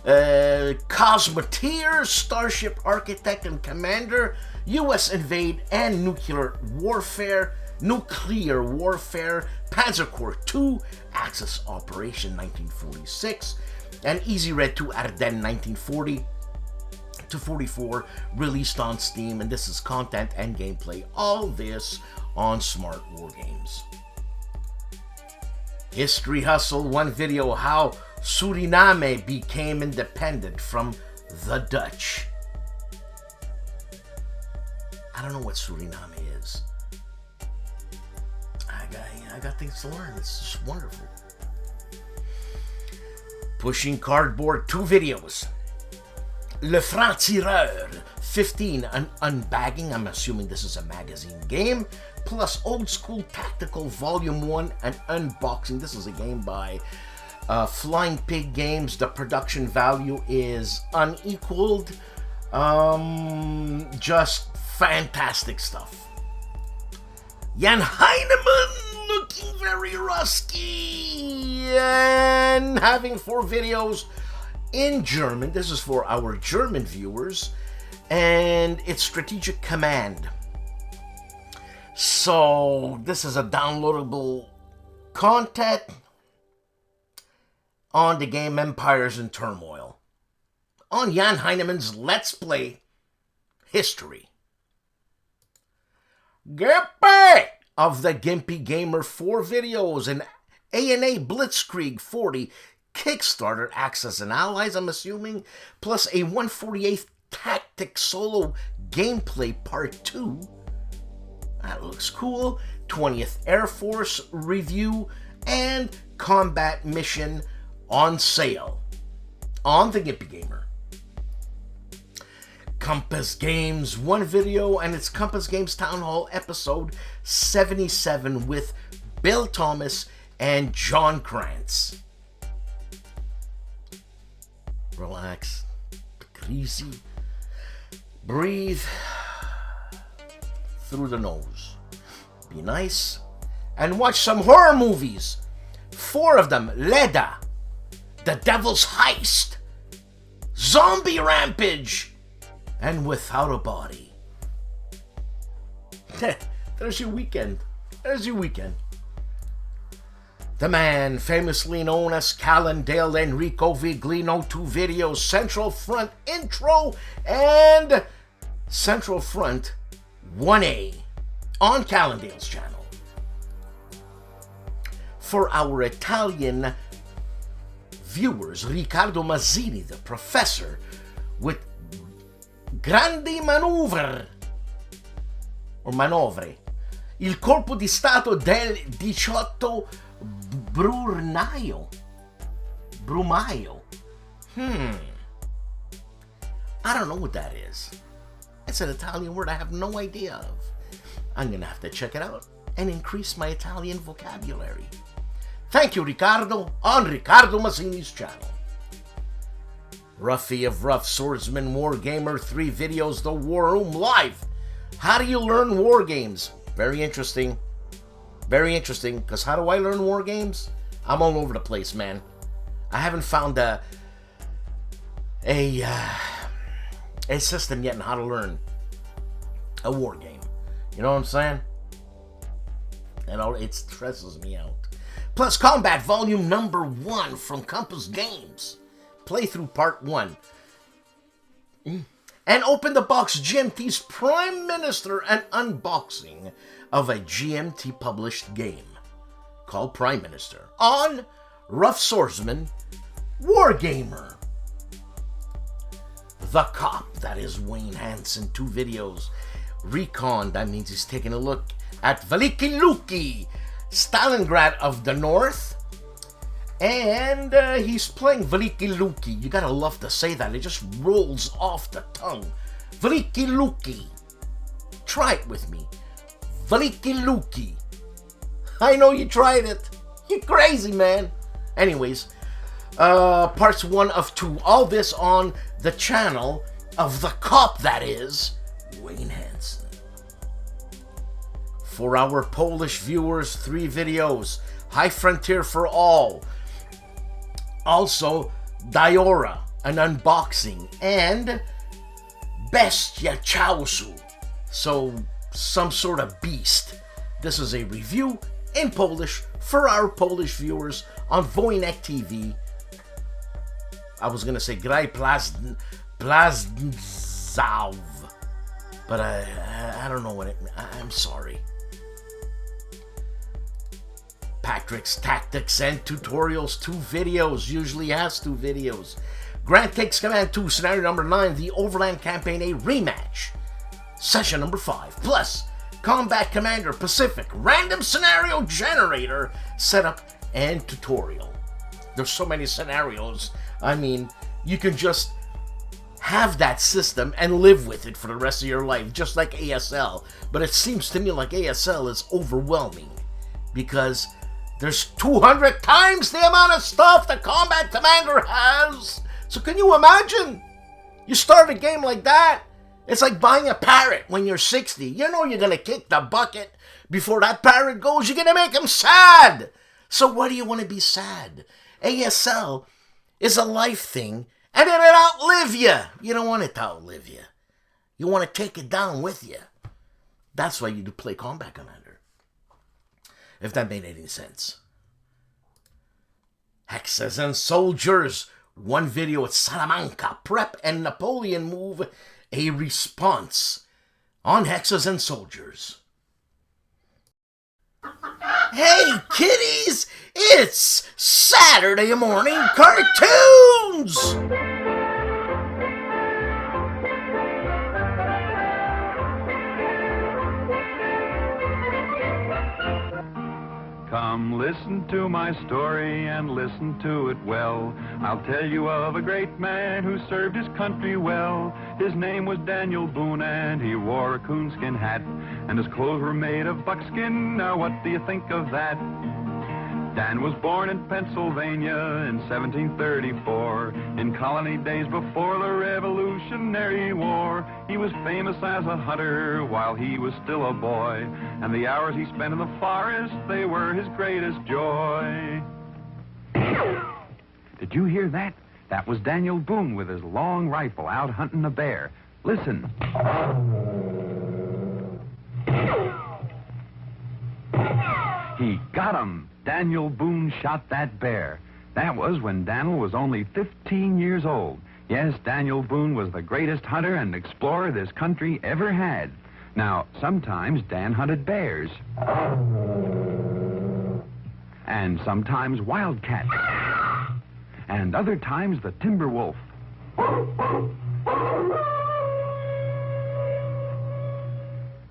Cosmoteer, Starship Architect and Commander, U.S. Invade and Nuclear Warfare, Panzer Corps 2, Axis Operation 1946, and Easy Red 2 Ardennes 1940 to 44, released on Steam, and this is content and gameplay. All this on Smart War Games. History Hustle, one video, how Suriname became independent from the Dutch. I don't know what Suriname is. I got things to learn. It's just wonderful. Pushing Cardboard 2 videos. Le Franc-Tireur 15, an unbagging. I'm assuming this is a magazine game. Plus Old School Tactical Volume 1, an unboxing. This is a game by Flying Pig Games. The production value is unequaled. Just fantastic stuff. Jan Heinemann looking very rusty and having 4 videos in German. This is for our German viewers, and it's Strategic Command. So this is a downloadable content on the game Empires in Turmoil on Jan Heinemann's Let's Play History. GIMPY of the GIMPY Gamer 4 videos and ANA Blitzkrieg 40 Kickstarter Axis and Allies, I'm assuming, plus a 148th Tactics Solo Gameplay Part 2. That looks cool. 20th Air Force Review and Combat Mission on sale on the GIMPY Gamer. Compass Games, one video, and it's Compass Games Town Hall episode 77 with Bill Thomas and John Krantz. Relax, easy, breathe through the nose, be nice, and watch some horror movies. 4 of them: Leda, The Devil's Heist, Zombie Rampage, and Without a Body. There's your weekend. There's your weekend. The man famously known as Calandale, Enrico Viglino, 2 videos, Central Front intro and Central Front 1A on Calandale's channel. For our Italian viewers, Riccardo Mazzini, the professor, with Grandi Manovre, or Manovre, il colpo di Stato del 18 Brumaio. I don't know what that is. It's an Italian word I have no idea of. I'm gonna have to check it out and increase my Italian vocabulary. Thank you, Riccardo, on Riccardo Mazzini's channel. Ruffy of Rough Swordsman Wargamer 3 videos, The War Room Live. How do you learn war games? Very interesting. Very interesting, because how do I learn war games? I'm all over the place, man. I haven't found a system yet on how to learn a war game. You know what I'm saying? And it stresses me out. Plus Combat Volume Number 1 from Compass Games. Playthrough Part 1. and open the box GMT's Prime Minister and unboxing of a GMT published game called Prime Minister on Rough Swordsman Wargamer. The Cop, that is Wayne Hansen, 2 videos. Recon, that means he's taking a look at Veliki Luki, Stalingrad of the North. And he's playing Veliki Luki. You gotta love to say that. It just rolls off the tongue. Veliki Luki. Try it with me. Veliki Luki. I know you tried it. You're crazy, man. Anyways, parts 1 of 2. All this on the channel of The Cop, that is, Wayne Hansen. For our Polish viewers, 3 videos. High Frontier for All. Also, Diora, an unboxing. And Bestia Chausu. So, some sort of beast. This is a review in Polish for our Polish viewers on Wojennik TV. I was gonna say Graj Plazzaw, but I don't know what it means. I'm sorry. Patrick's Tactics and Tutorials, 2 videos. Usually has 2 videos. Grant Takes Command 2, Scenario number 9, the Overland Campaign A rematch. Session number 5, plus Combat Commander Pacific, Random Scenario Generator, Setup and Tutorial. There's so many scenarios. I mean, you can just have that system and live with it for the rest of your life, just like ASL. But it seems to me like ASL is overwhelming because there's 200 times the amount of stuff the Combat Commander has. So can you imagine? You start a game like that, it's like buying a parrot when you're 60. You know you're going to kick the bucket before that parrot goes. You're going to make him sad. So why do you want to be sad? ASL is a life thing, and it'll outlive you. You don't want it to outlive you. You want to take it down with you. That's why you do play Combat Commander. If that made any sense. Hexes and Soldiers. 1 video at Salamanca. Prep and Napoleon move. A response on Hexes and Soldiers. Hey kiddies, it's Saturday morning cartoons! Come listen to my story and listen to it well. I'll tell you of a great man who served his country well. His name was Daniel Boone and he wore a coonskin hat. And his clothes were made of buckskin. Now what do you think of that? Dan was born in Pennsylvania in 1734, in colony days before the Revolutionary War. He was famous as a hunter while he was still a boy, and the hours he spent in the forest, they were his greatest joy. Did you hear that? That was Daniel Boone with his long rifle out hunting a bear. Listen. He got him. Daniel Boone shot that bear. That was when Daniel was only 15 years old. Yes, Daniel Boone was the greatest hunter and explorer this country ever had. Now, sometimes Dan hunted bears. And sometimes wildcats. And other times the timber wolf.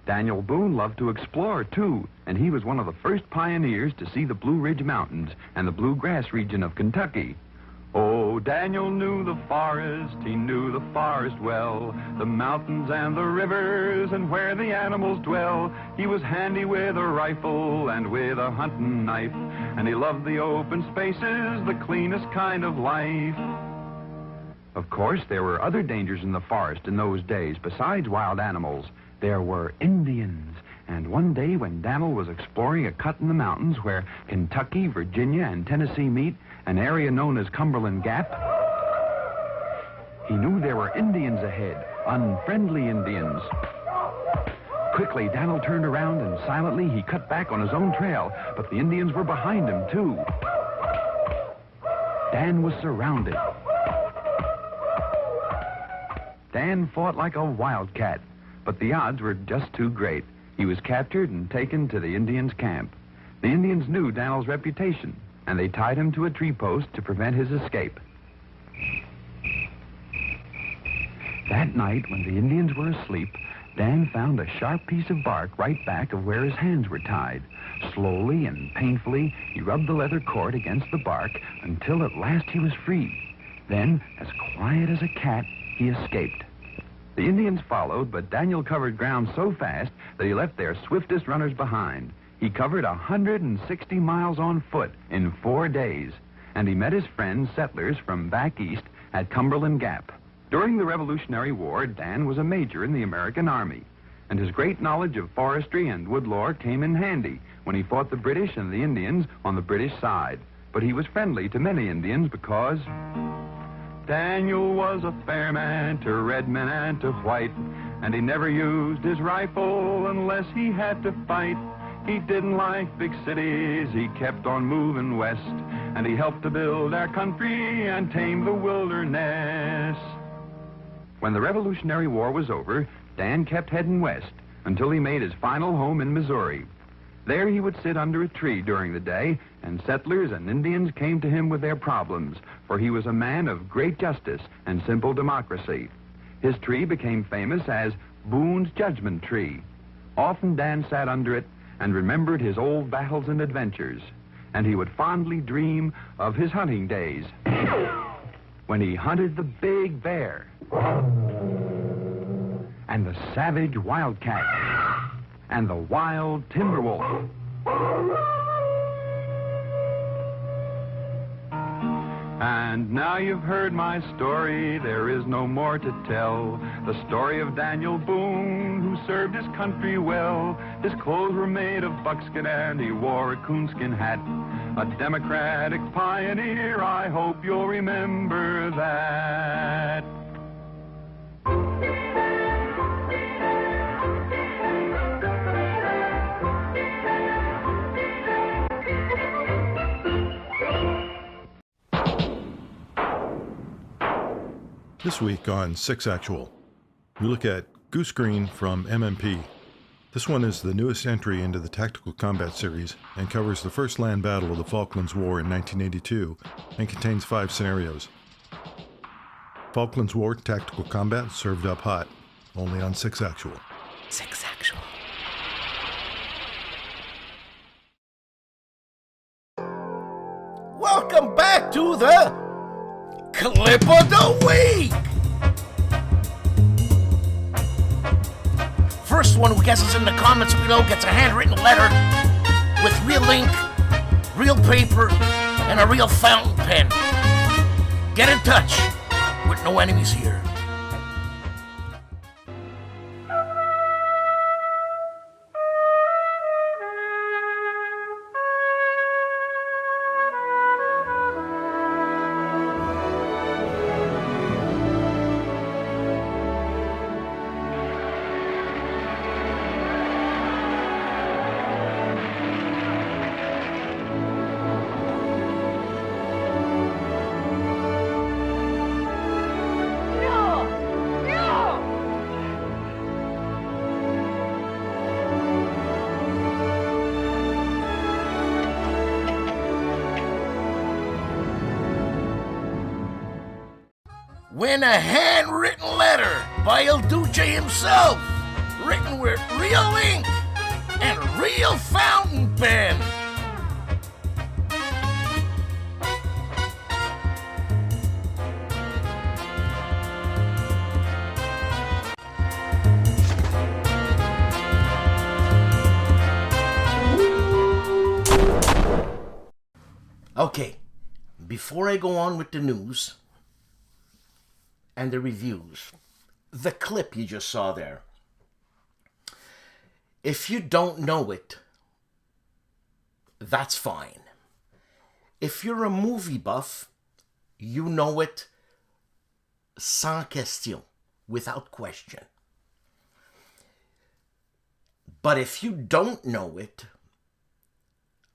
Daniel Boone loved to explore, too, and he was one of the first pioneers to see the Blue Ridge Mountains and the bluegrass region of Kentucky. Oh, Daniel knew the forest, he knew the forest well, the mountains and the rivers and where the animals dwell. He was handy with a rifle and with a hunting knife, and he loved the open spaces, the cleanest kind of life. Of course, there were other dangers in the forest in those days besides wild animals. There were Indians, and one day when Daniel was exploring a cut in the mountains where Kentucky, Virginia, and Tennessee meet, an area known as Cumberland Gap, he knew there were Indians ahead, unfriendly Indians. Quickly, Daniel turned around and silently he cut back on his own trail, but the Indians were behind him, too. Dan was surrounded. Dan fought like a wildcat, but the odds were just too great. He was captured and taken to the Indians' camp. The Indians knew Daniel's reputation, and they tied him to a tree post to prevent his escape. That night, when the Indians were asleep, Dan found a sharp piece of bark right back of where his hands were tied. Slowly and painfully, he rubbed the leather cord against the bark until at last he was free. Then, as quiet as a cat, he escaped. The Indians followed, but Daniel covered ground so fast that he left their swiftest runners behind. He covered 160 miles on foot in 4 days, and he met his friends, settlers from back east at Cumberland Gap. During the Revolutionary War, Dan was a major in the American Army, and his great knowledge of forestry and wood lore came in handy when he fought the British and the Indians on the British side. But he was friendly to many Indians because Daniel was a fair man to red men and to white, and he never used his rifle unless he had to fight. He didn't like big cities, he kept on moving west, and he helped to build our country and tame the wilderness. When the Revolutionary War was over, Dan kept heading west until he made his final home in Missouri. There he would sit under a tree during the day, and settlers and Indians came to him with their problems, for he was a man of great justice and simple democracy. His tree became famous as Boone's Judgment Tree. Often Dan sat under it and remembered his old battles and adventures, and he would fondly dream of his hunting days when he hunted the big bear and the savage wildcat and the wild timber wolf. And now you've heard my story, there is no more to tell. The story of Daniel Boone, who served his country well. His clothes were made of buckskin and he wore a coonskin hat. A democratic pioneer, I hope you'll remember that. This week on 6 Actual, we look at Goose Green from MMP. This one is the newest entry into the Tactical Combat series and covers the first land battle of the Falklands War in 1982 and contains 5 scenarios. Falklands War Tactical Combat served up hot, only on 6 Actual. 6 Actual. Welcome back to the Clip of the Week! First one who guesses in the comments below gets a handwritten letter with real ink, real paper, and a real fountain pen. Get in touch with no enemies here. Win a handwritten letter by El Duce himself, written with real ink and real fountain pen. Okay, before I go on with the news and the reviews, the clip you just saw there, if you don't know it, that's fine. If you're a movie buff, you know it sans question, without question. But if you don't know it,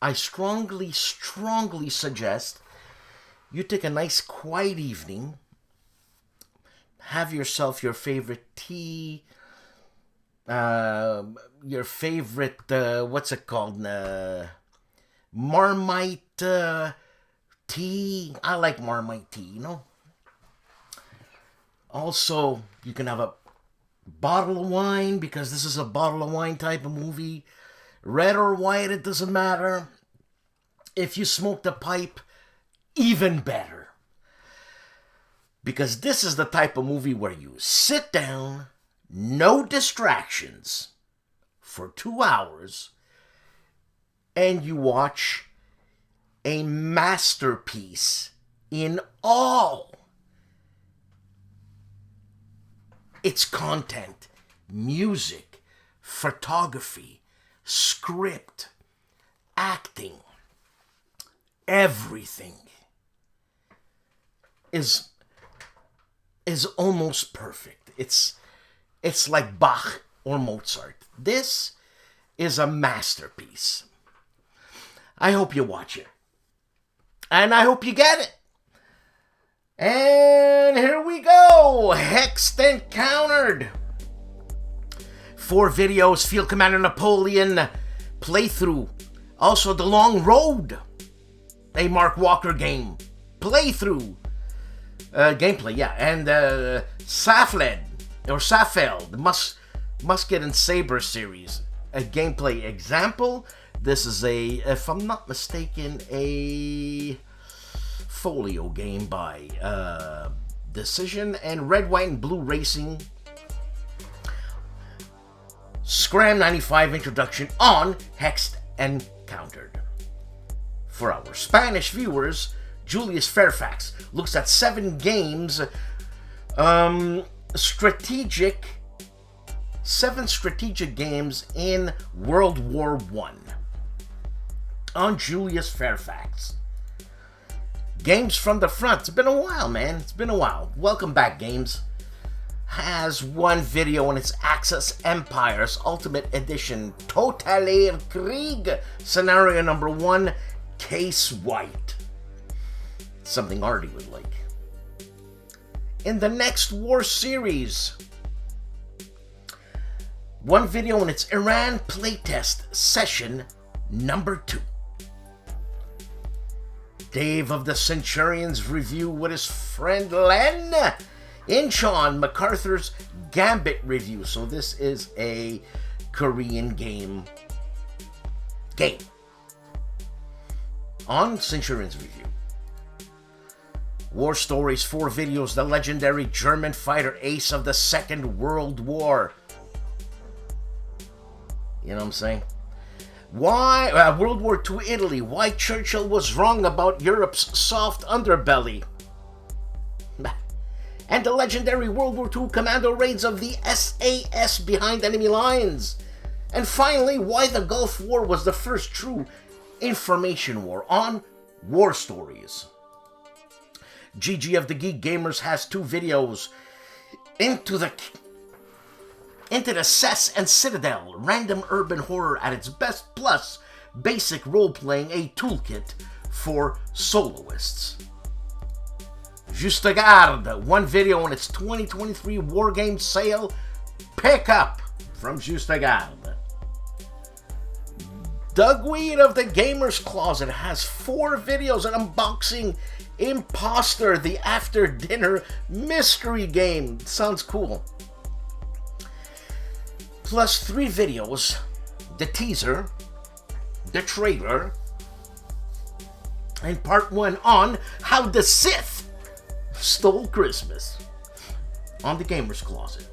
I strongly suggest you take a nice quiet evening, have yourself your favorite tea, your favorite, what's it called, Marmite tea. I like Marmite tea, you know. Also, you can have a bottle of wine, because this is a bottle of wine type of movie. Red or white, it doesn't matter. If you smoked a pipe, even better. Because this is the type of movie where you sit down, no distractions, for 2 hours, and you watch a masterpiece in all its content, music, photography, script, acting, everything is almost perfect. It's like Bach or Mozart. This is a masterpiece. I hope you watch it. And I hope you get it. And here we go. Hexed and Countered. 4 videos. Field Commander Napoleon playthrough. Also The Long Road, a Mark Walker game playthrough. Gameplay, yeah. And Safled or Safeld Musket and Saber series, a gameplay example. This is a, if I'm not mistaken, a folio game by Decision. And Red, White, and Blue Racing Scram 95 introduction on Hexed and Countered. For our Spanish viewers, Julius Fairfax looks at 7 games, 7 strategic games in World War I on Julius Fairfax. Games from the front. It's been a while, man. It's been a while. Welcome back, Games. Has 1 video on its Axis Empires Ultimate Edition Totalaire Krieg Scenario number 1, Case White. Something Artie would like. In the next war series, 1 video on its Iran playtest session number 2. Dave of the Centurions review with his friend Len. Incheon MacArthur's Gambit review. So this is a Korean game on Centurions review. War Stories 4 videos, the legendary German fighter ace of the Second World War. You know what I'm saying? Why World War II Italy, why Churchill was wrong about Europe's soft underbelly. And the legendary World War II commando raids of the SAS behind enemy lines. And finally, why the Gulf War was the first true information war on War Stories. GG of the Geek Gamers has 2 videos into the Cess and Citadel, random urban horror at its best, plus basic role-playing, a toolkit for soloists. Juste Garde, 1 video on its 2023 Wargame sale pickup from Juste Garde. Dougweed of the Gamer's Closet has 4 videos on unboxing Imposter, the after-dinner mystery game. Sounds cool. Plus 3 videos, the teaser, the trailer, and part 1 on how the Sith stole Christmas on the Gamer's Closet.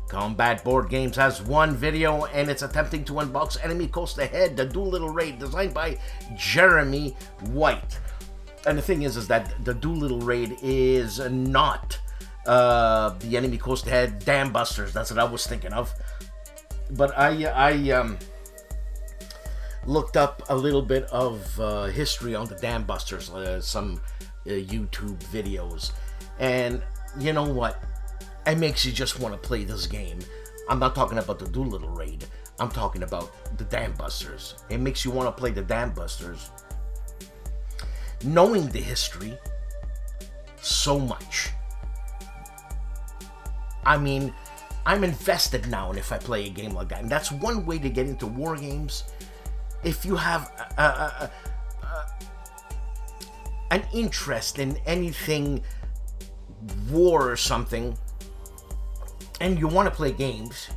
Combat Board Games has 1 video, and it's attempting to unbox Enemy Coast Ahead, the Doolittle Raid, designed by Jeremy White. And the thing is that the Doolittle Raid is not the Enemy Coast Ahead Dam Busters. That's what I was thinking of. But I looked up a little bit of history on the Dam Busters, some YouTube videos, and you know what? It makes you just want to play this game. I'm not talking about the Doolittle Raid. I'm talking about the Dam Busters. It makes you want to play the Dam Busters. Knowing the history so much I mean, I'm invested now if I play a game like that. And that's one way to get into war games. If you have an interest in anything war or something, and you want to play games,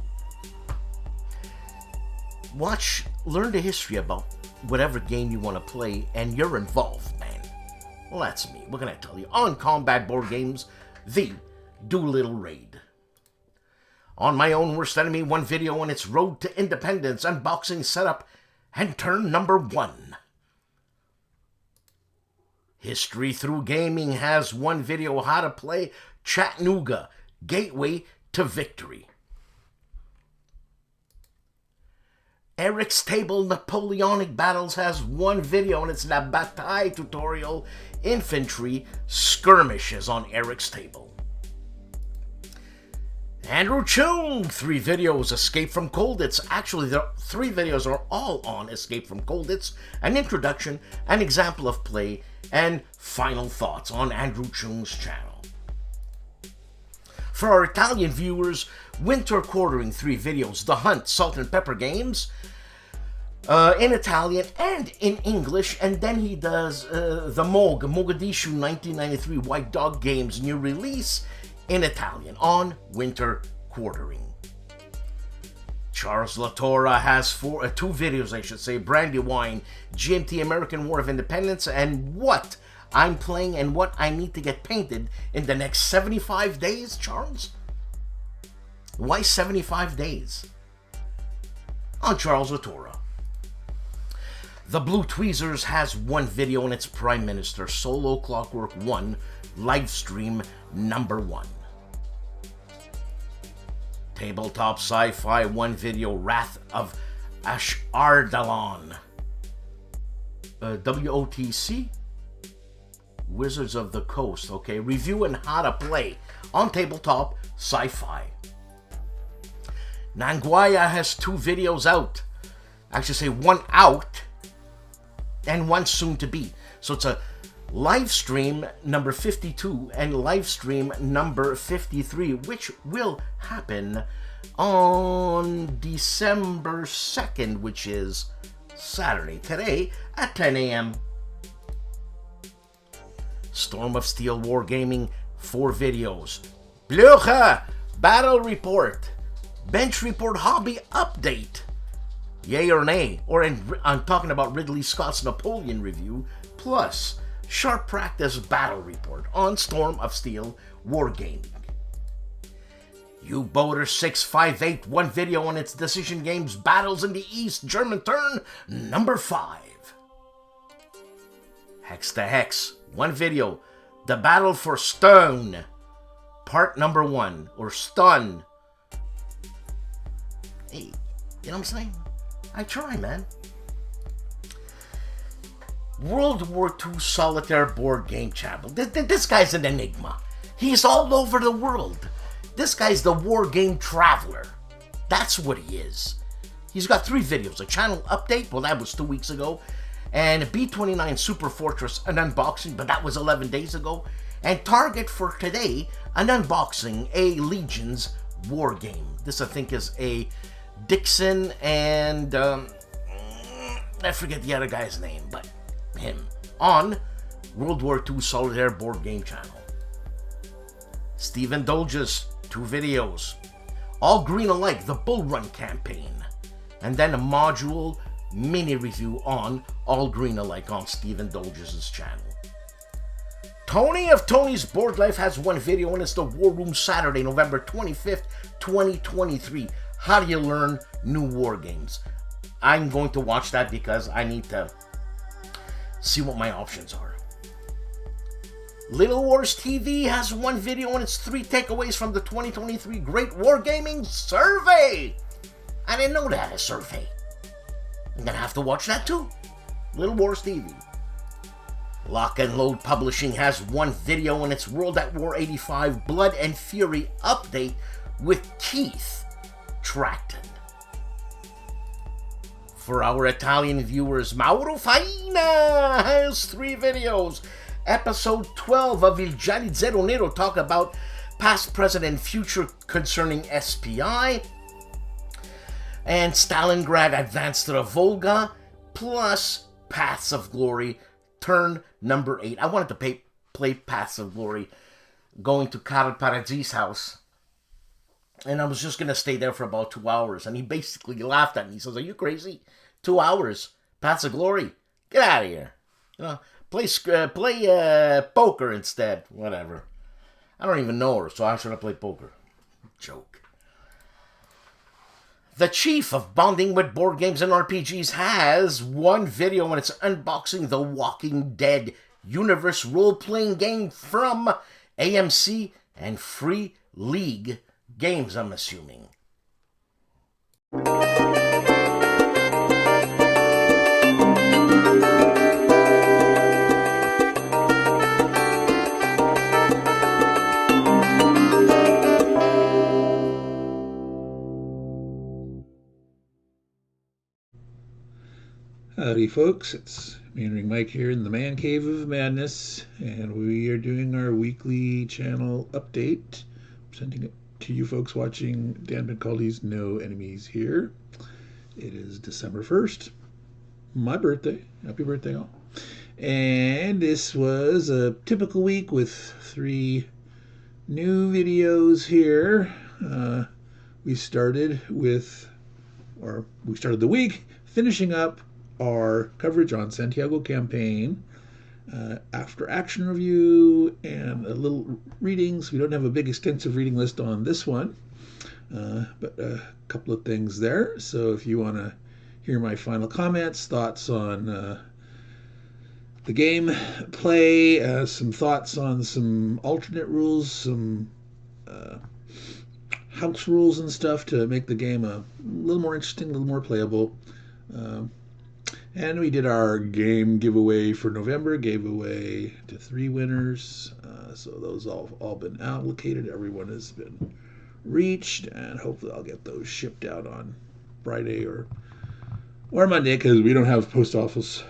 learn the history about whatever game you want to play, and you're involved, man. Well, that's me. What can I tell you? On Combat Board Games, the Doolittle Raid. On My Own Worst Enemy, one video on its road to independence, unboxing, setup, and turn number 1. History Through Gaming has one video how to play Chattanooga, Gateway to Victory. Eric's Table Napoleonic Battles has one video, and it's La Bataille tutorial, Infantry Skirmishes on Eric's Table. Andrew Chung, 3 videos, Escape from Colditz. Actually, the 3 videos are all on Escape from Colditz, an introduction, an example of play, and final thoughts on Andrew Chung's channel. For our Italian viewers, Winter Quartering, 3 videos, The Hunt, Salt and Pepper Games, in Italian and in English, and then he does the Mogadishu 1993 White Dog Games new release in Italian on Winter Quartering. Charles Latorra has 2 videos, I should say, Brandywine, GMT American War of Independence, and what I'm playing and what I need to get painted in the next 75 days, Charles? Why 75 days? On Charles Latorra. The Blue Tweezers has one video on its Prime Minister, Solo Clockwork 1, livestream number 1. Tabletop Sci-Fi 1 video, Wrath of Ashardalon. WOTC? Wizards of the Coast, okay. Review and how to play on Tabletop Sci-Fi. Nanguaya has 2 videos out. I should say 1 out and 1 soon to be. So it's a live stream number 52 and live stream number 53, which will happen on December 2nd, which is Saturday, today at 10 a.m. Storm of Steel Wargaming, 4 videos. Blöche, Battle Report, Bench Report Hobby Update, yay or nay, I'm talking about Ridley Scott's Napoleon review, plus Sharp Practice Battle Report on Storm of Steel Wargaming. U-Boater 658, 1 video on its Decision Games Battles in the East, German Turn, number 5. Hex to Hex, 1 video, The Battle for Stone, part number 1, or Stun. Hey, you know what I'm saying? I try, man. World War II Solitaire board game channel. This guy's an enigma. He's all over the world. This guy's the war game traveler. That's what he is. He's got 3 videos. A channel update, well, that was 2 weeks ago. And a B-29 Super Fortress, an unboxing, but that was 11 days ago. And target for today, an unboxing, a Legions war game. This, I think, is a Dixon and I forget the other guy's name, but him, on World War II Solitaire board game channel. Stephen Dolges, 2 videos, all green alike, the Bull Run campaign, and then a module mini review on all green alike on Stephen Dolges' channel. Tony of Tony's Board Life has 1 video, and it's the War Room Saturday, November 25th, 2023. How do you learn new war games? I'm going to watch that because I need to see what my options are. Little Wars TV has 1 video on its 3 takeaways from the 2023 Great Wargaming Survey. I didn't know they had a survey. I'm gonna have to watch that too. Little Wars TV. Lock and Load Publishing has 1 video on its World at War 85 Blood and Fury update with Keith Tracton. For our Italian viewers, Mauro Faina has 3 videos. Episode 12 of Il Gialli Zero Nero talk about Past, Present, and Future Concerning SPI, and Stalingrad Advance to the Volga, plus Paths of Glory, turn number 8. I wanted to play Paths of Glory, going to Karl Paradis' house, and I was just going to stay there for about 2 hours, and he basically laughed at me. He says, "Are you crazy? 2 hours? Paths of Glory? Get out of here. You know, play poker instead." Whatever. I don't even know her, so how should I play poker? Joke. The chief of bonding with board games and RPGs has one video, and it's unboxing the Walking Dead Universe role-playing game from AMC and Free League Games, I'm assuming. Howdy folks, it's Meandering Mike here in the Man Cave of Madness, and we are doing our weekly channel update, sending it to you folks watching Dan McCaldy's No Enemies here. It is December 1st, my birthday. Happy birthday all. And this was a typical week with 3 new videos here. We started the week finishing up our coverage on Santiago campaign, after action review, and a little readings. We don't have a big extensive reading list on this one, but a couple of things there. So if you want to hear my final comments, thoughts on the game play, some thoughts on some alternate rules, some house rules and stuff to make the game a little more interesting, a little more playable. And we did our game giveaway for November, gave away to 3 winners. So those all been allocated. Everyone has been reached, and hopefully I'll get those shipped out on Friday or Monday, because we don't have post office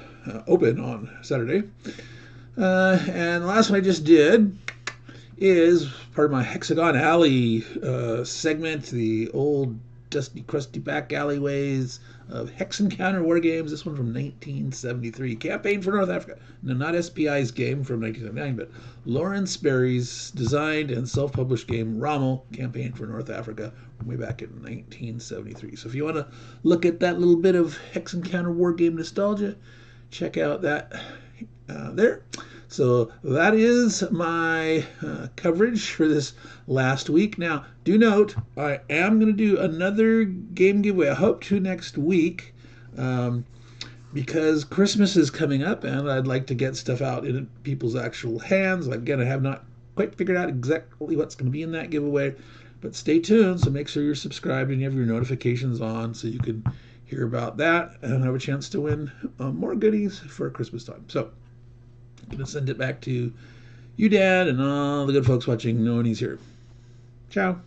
open on Saturday. And the last one I just did is part of my Hexagon Alley segment, the old dusty, crusty back alleyways of Hex Encounter war games. This one from 1973. Campaign for North Africa. No, not SPI's game from 1979, but Lawrence Berry's designed and self-published game Rommel, Campaign for North Africa, way back in 1973. So if you want to look at that little bit of Hex Encounter war game nostalgia, check out that there. So that is my coverage for this last week. Now, do note, I am going to do another game giveaway. I hope to next week, because Christmas is coming up, and I'd like to get stuff out in people's actual hands. Again, I have not quite figured out exactly what's going to be in that giveaway, but stay tuned. So make sure you're subscribed and you have your notifications on so you can hear about that and have a chance to win more goodies for Christmas time. So I'm going to send it back to you, Dad, and all the good folks watching, knowing he's here. Ciao.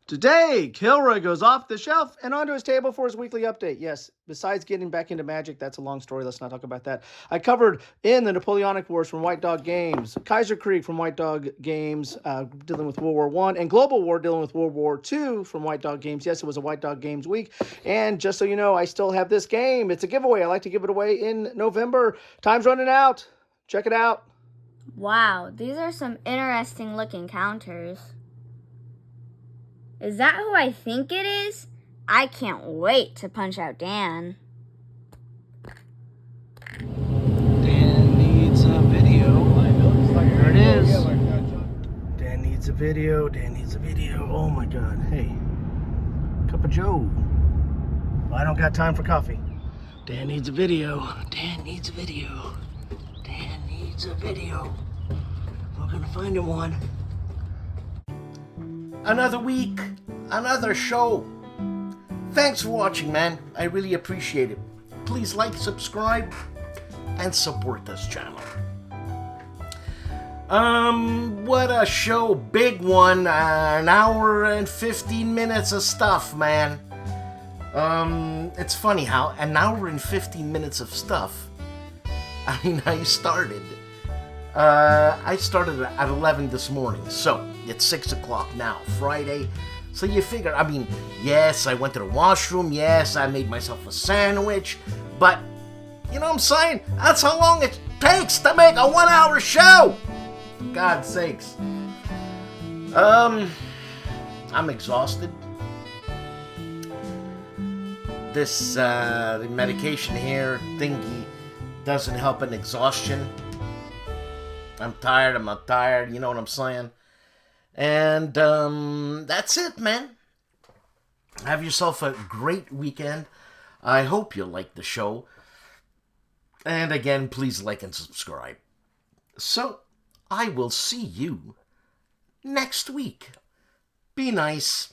Today, Kilroy goes off the shelf and onto his table for his weekly update. Yes, besides getting back into Magic, that's a long story. Let's not talk about that. I covered in the Napoleonic Wars from White Dog Games, Kaiser Krieg from White Dog Games, dealing with World War I, and Global War dealing with World War II from White Dog Games. Yes, it was a White Dog Games week. And just so you know, I still have this game. It's a giveaway. I like to give it away in November. Time's running out. Check it out. Wow, these are some interesting looking counters. Is that who I think it is? I can't wait to punch out Dan. Dan needs a video. There it is. Dan needs a video. Dan needs a video. Oh my God. Hey, cup of Joe. I don't got time for coffee. Dan needs a video. Dan needs a video. Dan needs a video. We're gonna find him one. Another week, another show. Thanks for watching, man. I really appreciate it. Please like, subscribe, and support this channel. What a show. Big one. An hour and 15 minutes of stuff, man. It's funny how an hour and 15 minutes of stuff. I mean, I started at 11 this morning, so it's 6 o'clock now, Friday. So you figure, I mean, yes, I went to the washroom, yes, I made myself a sandwich, but, you know what I'm saying? That's how long it takes to make a 1 hour show! God's sakes. I'm exhausted. This, the medication here thingy doesn't help an exhaustion. I'm not tired, you know what I'm saying? And, that's it, man. Have yourself a great weekend. I hope you like the show. And again, please like and subscribe. So, I will see you next week. Be nice.